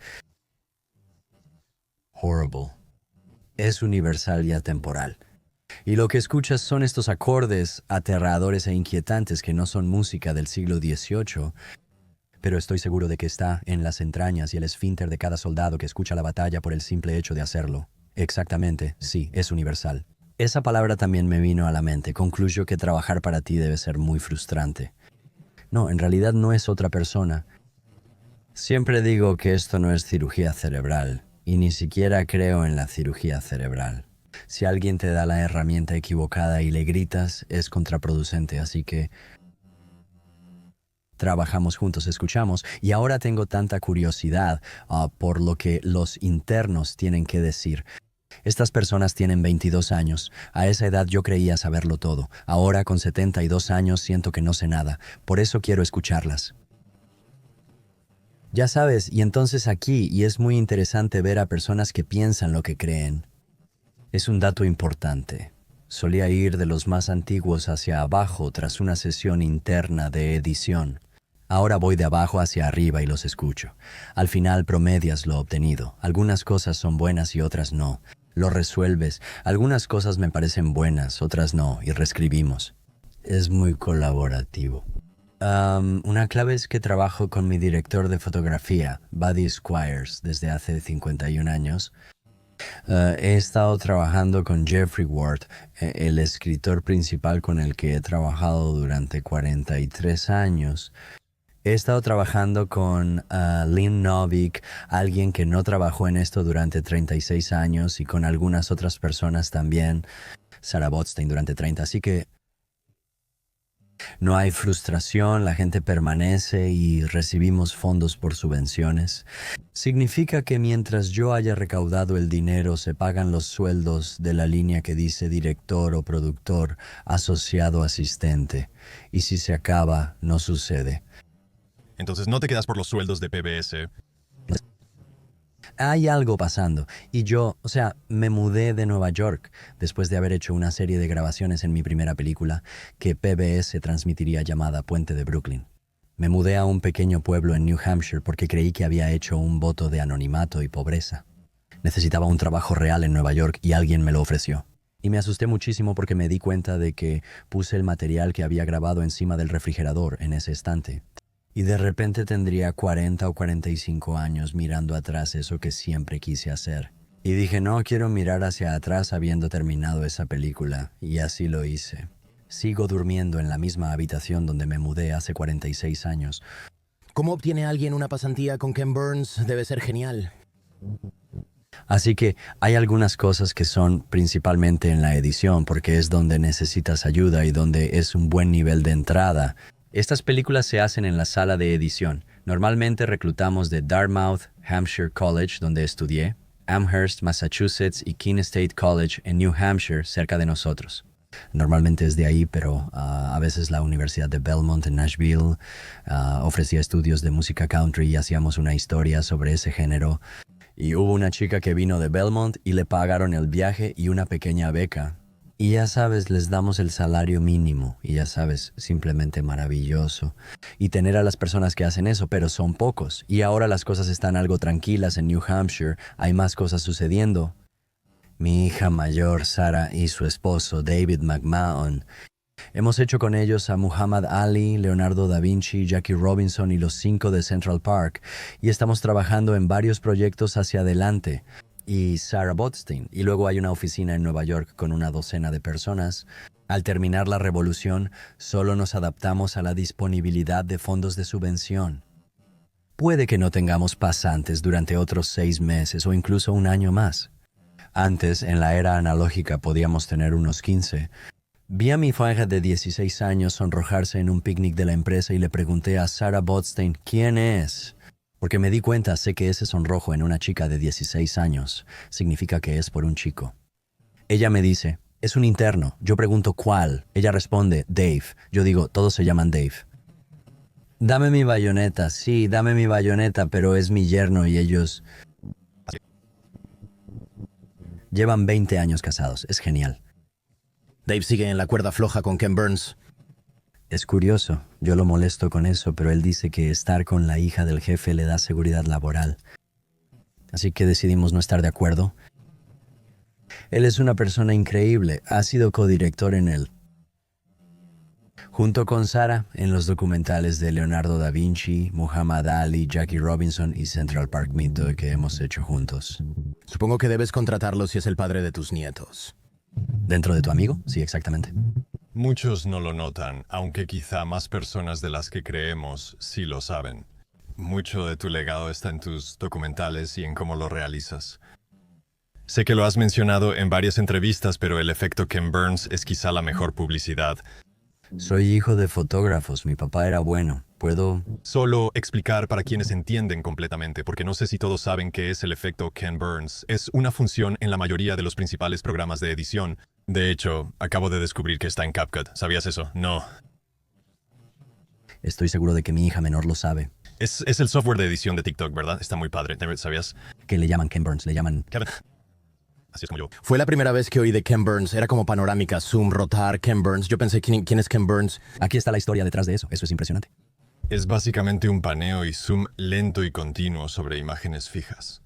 horrible. Es universal y atemporal. Y lo que escuchas son estos acordes aterradores e inquietantes que no son música del siglo XVIII, pero estoy seguro de que está en las entrañas y el esfínter de cada soldado que escucha la batalla por el simple hecho de hacerlo. Exactamente, sí, es universal. Esa palabra también me vino a la mente. Concluyo que trabajar para ti debe ser muy frustrante. No, en realidad no es otra persona. Siempre digo que esto no es cirugía cerebral, y ni siquiera creo en la cirugía cerebral. Si alguien te da la herramienta equivocada y le gritas, es contraproducente, así que trabajamos juntos, escuchamos, y ahora tengo tanta curiosidad por lo que los internos tienen que decir. Estas personas tienen 22 años. A esa edad yo creía saberlo todo. Ahora, con 72 años, siento que no sé nada. Por eso quiero escucharlas. Ya sabes, y entonces aquí, y es muy interesante ver a personas que piensan lo que creen. Es un dato importante. Solía ir de los más antiguos hacia abajo tras una sesión interna de edición. Ahora voy de abajo hacia arriba y los escucho. Al final promedias lo obtenido. Algunas cosas son buenas y otras no. Lo resuelves. Algunas cosas me parecen buenas, otras no, y reescribimos. Es muy colaborativo. Una clave es que trabajo con mi director de fotografía, Buddy Squires, desde hace 51 años. He estado trabajando con Jeffrey Ward, el escritor principal con el que he trabajado durante 43 años. He estado trabajando con Lynn Novick, alguien que no trabajó en esto durante 36 años, y con algunas otras personas también, Sarah Botstein durante 30, así que no hay frustración, la gente permanece y recibimos fondos por subvenciones. Significa que mientras yo haya recaudado el dinero, se pagan los sueldos de la línea que dice director o productor, asociado, asistente. Y si se acaba, no sucede. Entonces no te quedas por los sueldos de PBS. Hay algo pasando. Y yo, me mudé de Nueva York después de haber hecho una serie de grabaciones en mi primera película que PBS transmitiría llamada Puente de Brooklyn. Me mudé a un pequeño pueblo en New Hampshire porque creí que había hecho un voto de anonimato y pobreza. Necesitaba un trabajo real en Nueva York y alguien me lo ofreció. Y me asusté muchísimo porque me di cuenta de que puse el material que había grabado encima del refrigerador en ese estante. Y de repente tendría 40 o 45 años mirando atrás eso que siempre quise hacer. Y dije, no quiero mirar hacia atrás habiendo terminado esa película. Y así lo hice. Sigo durmiendo en la misma habitación donde me mudé hace 46 años. ¿Cómo obtiene alguien una pasantía con Ken Burns? Debe ser genial. Así que hay algunas cosas que son principalmente en la edición, porque es donde necesitas ayuda y donde es un buen nivel de entrada. Estas películas se hacen en la sala de edición. Normalmente reclutamos de Dartmouth, Hampshire College, donde estudié, Amherst, Massachusetts y Keene State College en New Hampshire, cerca de nosotros. Normalmente es de ahí, pero a veces la Universidad de Belmont en Nashville ofrecía estudios de música country y hacíamos una historia sobre ese género. Y hubo una chica que vino de Belmont y le pagaron el viaje y una pequeña beca. Y ya sabes, les damos el salario mínimo. Y ya sabes, simplemente maravilloso. Y tener a las personas que hacen eso, pero son pocos. Y ahora las cosas están algo tranquilas en New Hampshire. Hay más cosas sucediendo. Mi hija mayor, Sarah, y su esposo, David McMahon. Hemos hecho con ellos a Muhammad Ali, Leonardo da Vinci, Jackie Robinson y los 5 de Central Park, y estamos trabajando en varios proyectos hacia adelante. Y Sarah Botstein, y luego hay una oficina en Nueva York con una docena de personas. Al terminar la revolución, solo nos adaptamos a la disponibilidad de fondos de subvención. Puede que no tengamos pasantes durante otros 6 meses o incluso un año más. Antes, en la era analógica, podíamos tener unos 15. Vi a mi hija de 16 años sonrojarse en un picnic de la empresa y le pregunté a Sarah Botstein quién es. Porque me di cuenta, sé que ese sonrojo en una chica de 16 años significa que es por un chico. Ella me dice, es un interno. Yo pregunto, ¿cuál? Ella responde, Dave. Yo digo, todos se llaman Dave. Dame mi bayoneta. Sí, dame mi bayoneta, pero es mi yerno y ellos llevan 20 años casados. Es genial. Dave sigue en la cuerda floja con Ken Burns. Es curioso, yo lo molesto con eso, pero él dice que estar con la hija del jefe le da seguridad laboral. Así que decidimos no estar de acuerdo. Él es una persona increíble, ha sido codirector en él. Junto con Sarah, en los documentales de Leonardo da Vinci, Muhammad Ali, Jackie Robinson y Central Park Mito que hemos hecho juntos. Supongo que debes contratarlo si es el padre de tus nietos. ¿Dentro de tu amigo? Sí, exactamente. Muchos no lo notan, aunque quizá más personas de las que creemos sí lo saben. Mucho de tu legado está en tus documentales y en cómo lo realizas. Sé que lo has mencionado en varias entrevistas, pero el efecto Ken Burns es quizá la mejor publicidad. Soy hijo de fotógrafos, mi papá era bueno. ¿Puedo? Solo explicar para quienes entienden completamente, porque no sé si todos saben qué es el efecto Ken Burns. Es una función en la mayoría de los principales programas de edición. De hecho, acabo de descubrir que está en CapCut. ¿Sabías eso? No. Estoy seguro de que mi hija menor lo sabe. Es el software de edición de TikTok, ¿verdad? Está muy padre. ¿Sabías? Que le llaman Ken Burns, le llaman... Kevin. Así es como yo. Fue la primera vez que oí de Ken Burns. Era como panorámica, zoom, rotar, Ken Burns. Yo pensé, ¿quién es Ken Burns? Aquí está la historia detrás de eso. Eso es impresionante. Es básicamente un paneo y zoom lento y continuo sobre imágenes fijas.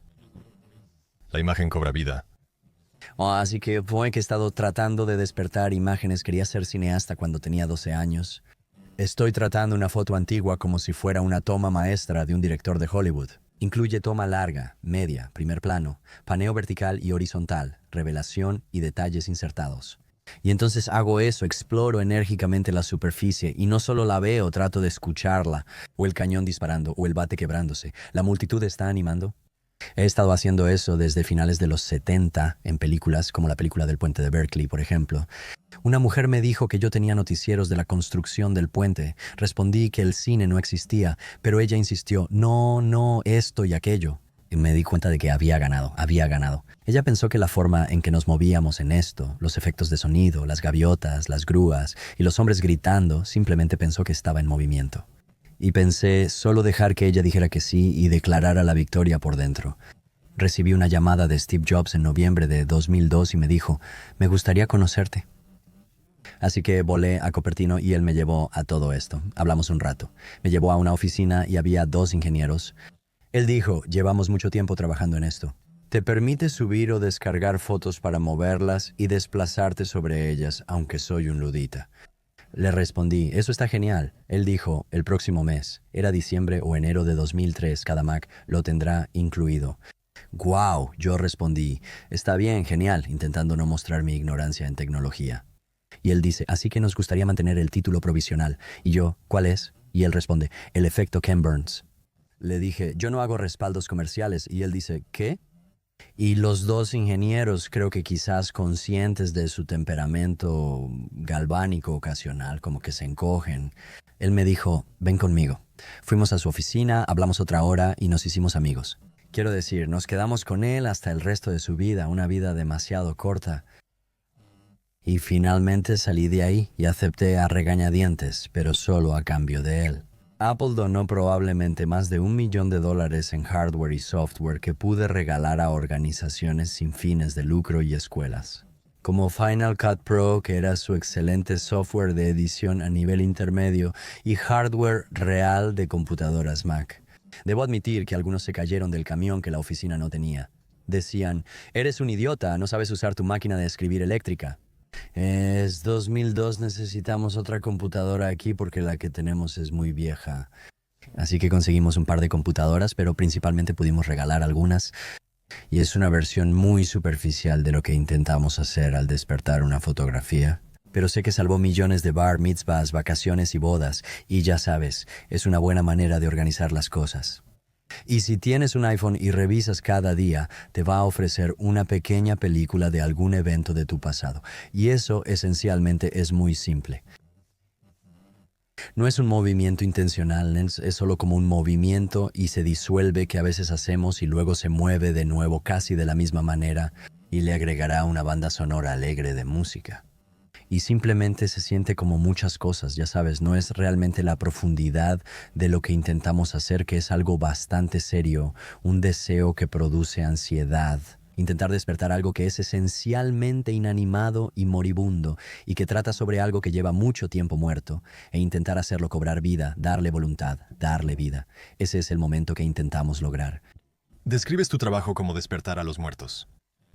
La imagen cobra vida. Así que fue que he estado tratando de despertar imágenes. Quería ser cineasta cuando tenía 12 años. Estoy tratando una foto antigua como si fuera una toma maestra de un director de Hollywood. Incluye toma larga, media, primer plano, paneo vertical y horizontal, revelación y detalles insertados. Y entonces hago eso, exploro enérgicamente la superficie y no solo la veo, trato de escucharla, o el cañón disparando, o el bate quebrándose. La multitud está animando. He estado haciendo eso desde finales de los 70 en películas, como la película del puente de Berkeley, por ejemplo. Una mujer me dijo que yo tenía noticieros de la construcción del puente. Respondí que el cine no existía, pero ella insistió, no, esto y aquello. Y me di cuenta de que había ganado. Ella pensó que la forma en que nos movíamos en esto, los efectos de sonido, las gaviotas, las grúas y los hombres gritando, simplemente pensó que estaba en movimiento. Y pensé solo dejar que ella dijera que sí y declarara la victoria por dentro. Recibí una llamada de Steve Jobs en noviembre de 2002 y me dijo, me gustaría conocerte. Así que volé a Cupertino y él me llevó a todo esto. Hablamos un rato. Me llevó a una oficina y había 2 ingenieros. Él dijo, llevamos mucho tiempo trabajando en esto. Te permite subir o descargar fotos para moverlas y desplazarte sobre ellas, aunque soy un ludita. Le respondí, eso está genial. Él dijo, el próximo mes, era diciembre o enero de 2003, cada Mac lo tendrá incluido. ¡Guau! Yo respondí, está bien, genial, intentando no mostrar mi ignorancia en tecnología. Y él dice, así que nos gustaría mantener el título provisional. Y yo, ¿cuál es? Y él responde, el efecto Ken Burns. Le dije, yo no hago respaldos comerciales. Y él dice, ¿qué? Y los 2 ingenieros, creo que quizás conscientes de su temperamento galvánico ocasional, como que se encogen. Él me dijo, ven conmigo. Fuimos a su oficina, hablamos otra hora y nos hicimos amigos. Quiero decir, nos quedamos con él hasta el resto de su vida, una vida demasiado corta. Y finalmente salí de ahí y acepté a regañadientes, pero solo a cambio de él. Apple donó probablemente más de $1 millón en hardware y software que pude regalar a organizaciones sin fines de lucro y escuelas. Como Final Cut Pro, que era su excelente software de edición a nivel intermedio, y hardware real de computadoras Mac. Debo admitir que algunos se cayeron del camión que la oficina no tenía. Decían, eres un idiota, no sabes usar tu máquina de escribir eléctrica. Es 2002, necesitamos otra computadora aquí porque la que tenemos es muy vieja. Así que conseguimos un par de computadoras, pero principalmente pudimos regalar algunas. Y es una versión muy superficial de lo que intentamos hacer al despertar una fotografía. Pero sé que salvó millones de bar mitzvahs, vacaciones y bodas. Y ya sabes, es una buena manera de organizar las cosas. Y si tienes un iPhone y revisas cada día, te va a ofrecer una pequeña película de algún evento de tu pasado. Y eso esencialmente es muy simple. No es un movimiento intencional, es solo como un movimiento y se disuelve que a veces hacemos y luego se mueve de nuevo casi de la misma manera y le agregará una banda sonora alegre de música. Y simplemente se siente como muchas cosas, ya sabes, no es realmente la profundidad de lo que intentamos hacer, que es algo bastante serio, un deseo que produce ansiedad. Intentar despertar algo que es esencialmente inanimado y moribundo y que trata sobre algo que lleva mucho tiempo muerto e intentar hacerlo cobrar vida, darle voluntad, darle vida. Ese es el momento que intentamos lograr. Describes tu trabajo como despertar a los muertos.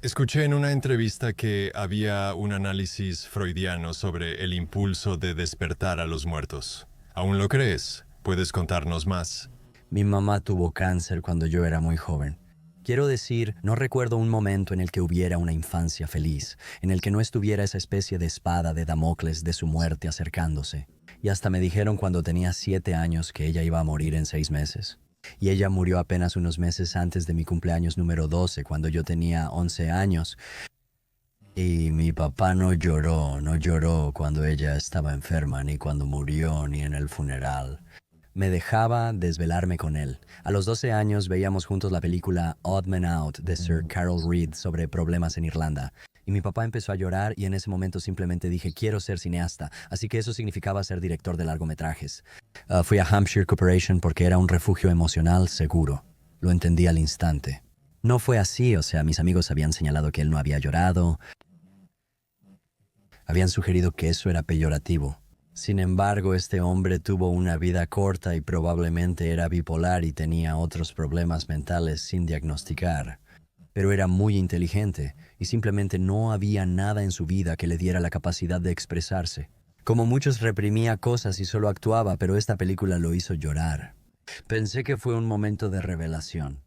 Escuché en una entrevista que había un análisis freudiano sobre el impulso de despertar a los muertos. ¿Aún lo crees? ¿Puedes contarnos más? Mi mamá tuvo cáncer cuando yo era muy joven. Quiero decir, no recuerdo un momento en el que hubiera una infancia feliz, en el que no estuviera esa especie de espada de Damocles de su muerte acercándose. Y hasta me dijeron cuando tenía 7 años que ella iba a morir en 6 meses. Y ella murió apenas unos meses antes de mi cumpleaños número 12, cuando yo tenía 11 años. Y mi papá no lloró cuando ella estaba enferma, ni cuando murió, ni en el funeral. Me dejaba desvelarme con él. A los 12 años veíamos juntos la película Odd Man Out de Sir Carol Reed sobre problemas en Irlanda. Y mi papá empezó a llorar y en ese momento simplemente dije, quiero ser cineasta. Así que eso significaba ser director de largometrajes. Fui a Hampshire Corporation porque era un refugio emocional seguro. Lo entendí al instante. No fue así, o sea, mis amigos habían señalado que él no había llorado. Habían sugerido que eso era peyorativo. Sin embargo, este hombre tuvo una vida corta y probablemente era bipolar y tenía otros problemas mentales sin diagnosticar. Pero era muy inteligente y simplemente no había nada en su vida que le diera la capacidad de expresarse. Como muchos reprimía cosas y solo actuaba, pero esta película lo hizo llorar. Pensé que fue un momento de revelación.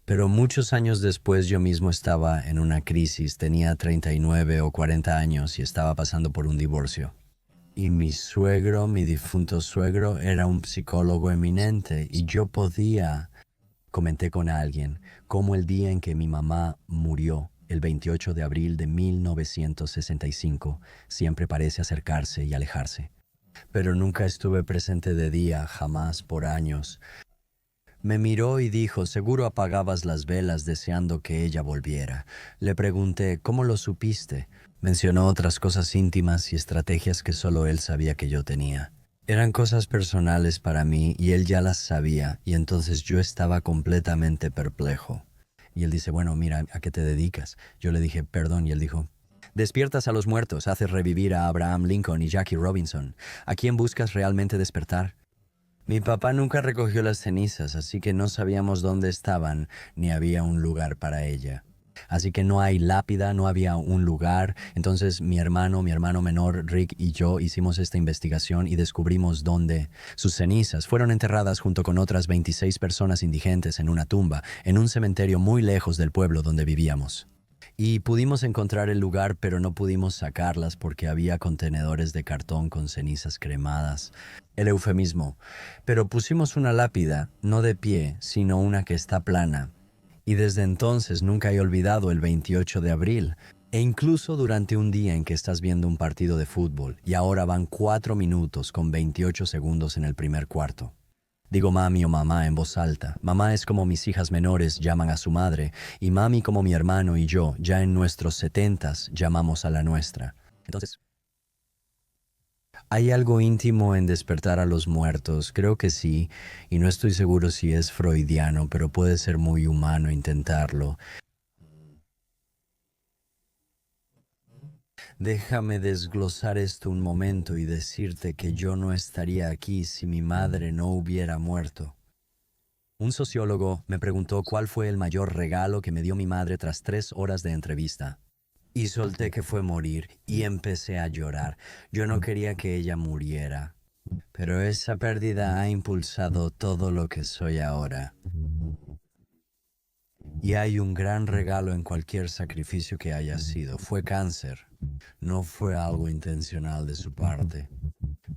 Pero muchos años después yo mismo estaba en una crisis, tenía 39 o 40 años y estaba pasando por un divorcio. Y mi suegro, mi difunto suegro, era un psicólogo eminente y yo podía, comenté con alguien, como el día en que mi mamá murió, el 28 de abril de 1965, siempre parece acercarse y alejarse. Pero nunca estuve presente de día, jamás por años. Me miró y dijo, seguro apagabas las velas deseando que ella volviera. Le pregunté, ¿cómo lo supiste? Mencionó otras cosas íntimas y estrategias que solo él sabía que yo tenía. Eran cosas personales para mí y él ya las sabía, y entonces yo estaba completamente perplejo. Y él dice, bueno, mira, ¿a qué te dedicas? Yo le dije, perdón, y él dijo, despiertas a los muertos, haces revivir a Abraham Lincoln y Jackie Robinson. ¿A quién buscas realmente despertar? Mi papá nunca recogió las cenizas, así que no sabíamos dónde estaban, ni había un lugar para ella. Así que no hay lápida, no había un lugar. Entonces mi hermano menor, Rick, y yo hicimos esta investigación y descubrimos dónde. Sus cenizas fueron enterradas junto con otras 26 personas indigentes en una tumba, en un cementerio muy lejos del pueblo donde vivíamos. Y pudimos encontrar el lugar, pero no pudimos sacarlas porque había contenedores de cartón con cenizas cremadas. El eufemismo. Pero pusimos una lápida, no de pie, sino una que está plana. Y desde entonces nunca he olvidado el 28 de abril. E incluso durante un día en que estás viendo un partido de fútbol y ahora van 4 minutos con 28 segundos en el primer cuarto. Digo mami o mamá en voz alta. Mamá es como mis hijas menores llaman a su madre y mami como mi hermano y yo, ya en nuestros 70s, llamamos a la nuestra. Entonces, ¿hay algo íntimo en despertar a los muertos? Creo que sí, y no estoy seguro si es freudiano, pero puede ser muy humano intentarlo. Déjame desglosar esto un momento y decirte que yo no estaría aquí si mi madre no hubiera muerto. Un sociólogo me preguntó cuál fue el mayor regalo que me dio mi madre tras 3 horas de entrevista. Y solté que fue morir y empecé a llorar. Yo no quería que ella muriera, pero esa pérdida ha impulsado todo lo que soy ahora. Y hay un gran regalo en cualquier sacrificio que haya sido. Fue cáncer. No fue algo intencional de su parte.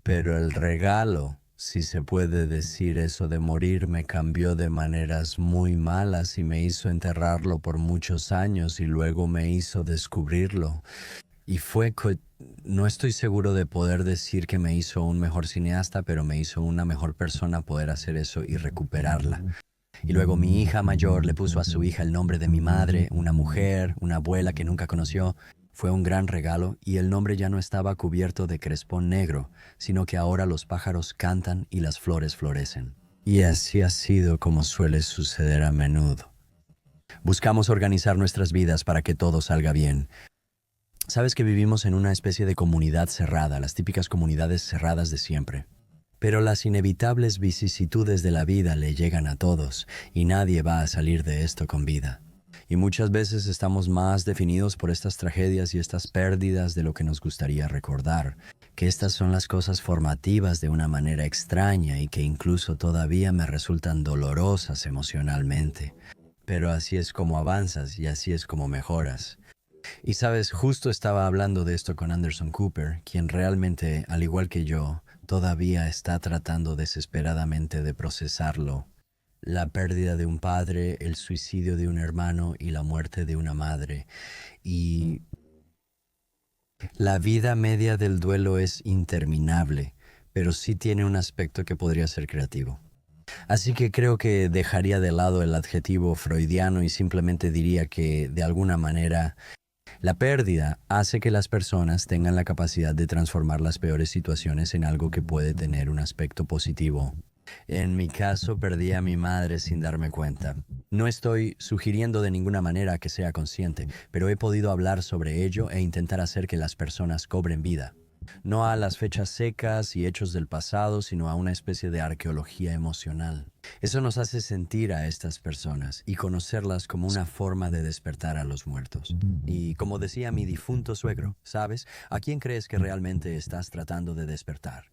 Pero el regalo, si se puede decir eso de morir, me cambió de maneras muy malas y me hizo enterrarlo por muchos años y luego me hizo descubrirlo. Y no estoy seguro de poder decir que me hizo un mejor cineasta, pero me hizo una mejor persona poder hacer eso y recuperarla. Y luego mi hija mayor le puso a su hija el nombre de mi madre, una mujer, una abuela que nunca conoció. Fue un gran regalo y el nombre ya no estaba cubierto de crespón negro, sino que ahora los pájaros cantan y las flores florecen. Y así ha sido como suele suceder a menudo. Buscamos organizar nuestras vidas para que todo salga bien. Sabes que vivimos en una especie de comunidad cerrada, las típicas comunidades cerradas de siempre. Pero las inevitables vicisitudes de la vida le llegan a todos y nadie va a salir de esto con vida. Y muchas veces estamos más definidos por estas tragedias y estas pérdidas de lo que nos gustaría recordar, que estas son las cosas formativas de una manera extraña y que incluso todavía me resultan dolorosas emocionalmente. Pero así es como avanzas y así es como mejoras. Y sabes, justo estaba hablando de esto con Anderson Cooper, quien realmente, al igual que yo, todavía está tratando desesperadamente de procesarlo. La pérdida de un padre, el suicidio de un hermano y la muerte de una madre. Y la vida media del duelo es interminable, pero sí tiene un aspecto que podría ser creativo. Así que creo que dejaría de lado el adjetivo freudiano y simplemente diría que, de alguna manera, la pérdida hace que las personas tengan la capacidad de transformar las peores situaciones en algo que puede tener un aspecto positivo. En mi caso, perdí a mi madre sin darme cuenta. No estoy sugiriendo de ninguna manera que sea consciente, pero he podido hablar sobre ello e intentar hacer que las personas cobren vida. No a las fechas secas y hechos del pasado, sino a una especie de arqueología emocional. Eso nos hace sentir a estas personas y conocerlas como una forma de despertar a los muertos. Y como decía mi difunto suegro, ¿sabes? ¿A quién crees que realmente estás tratando de despertar?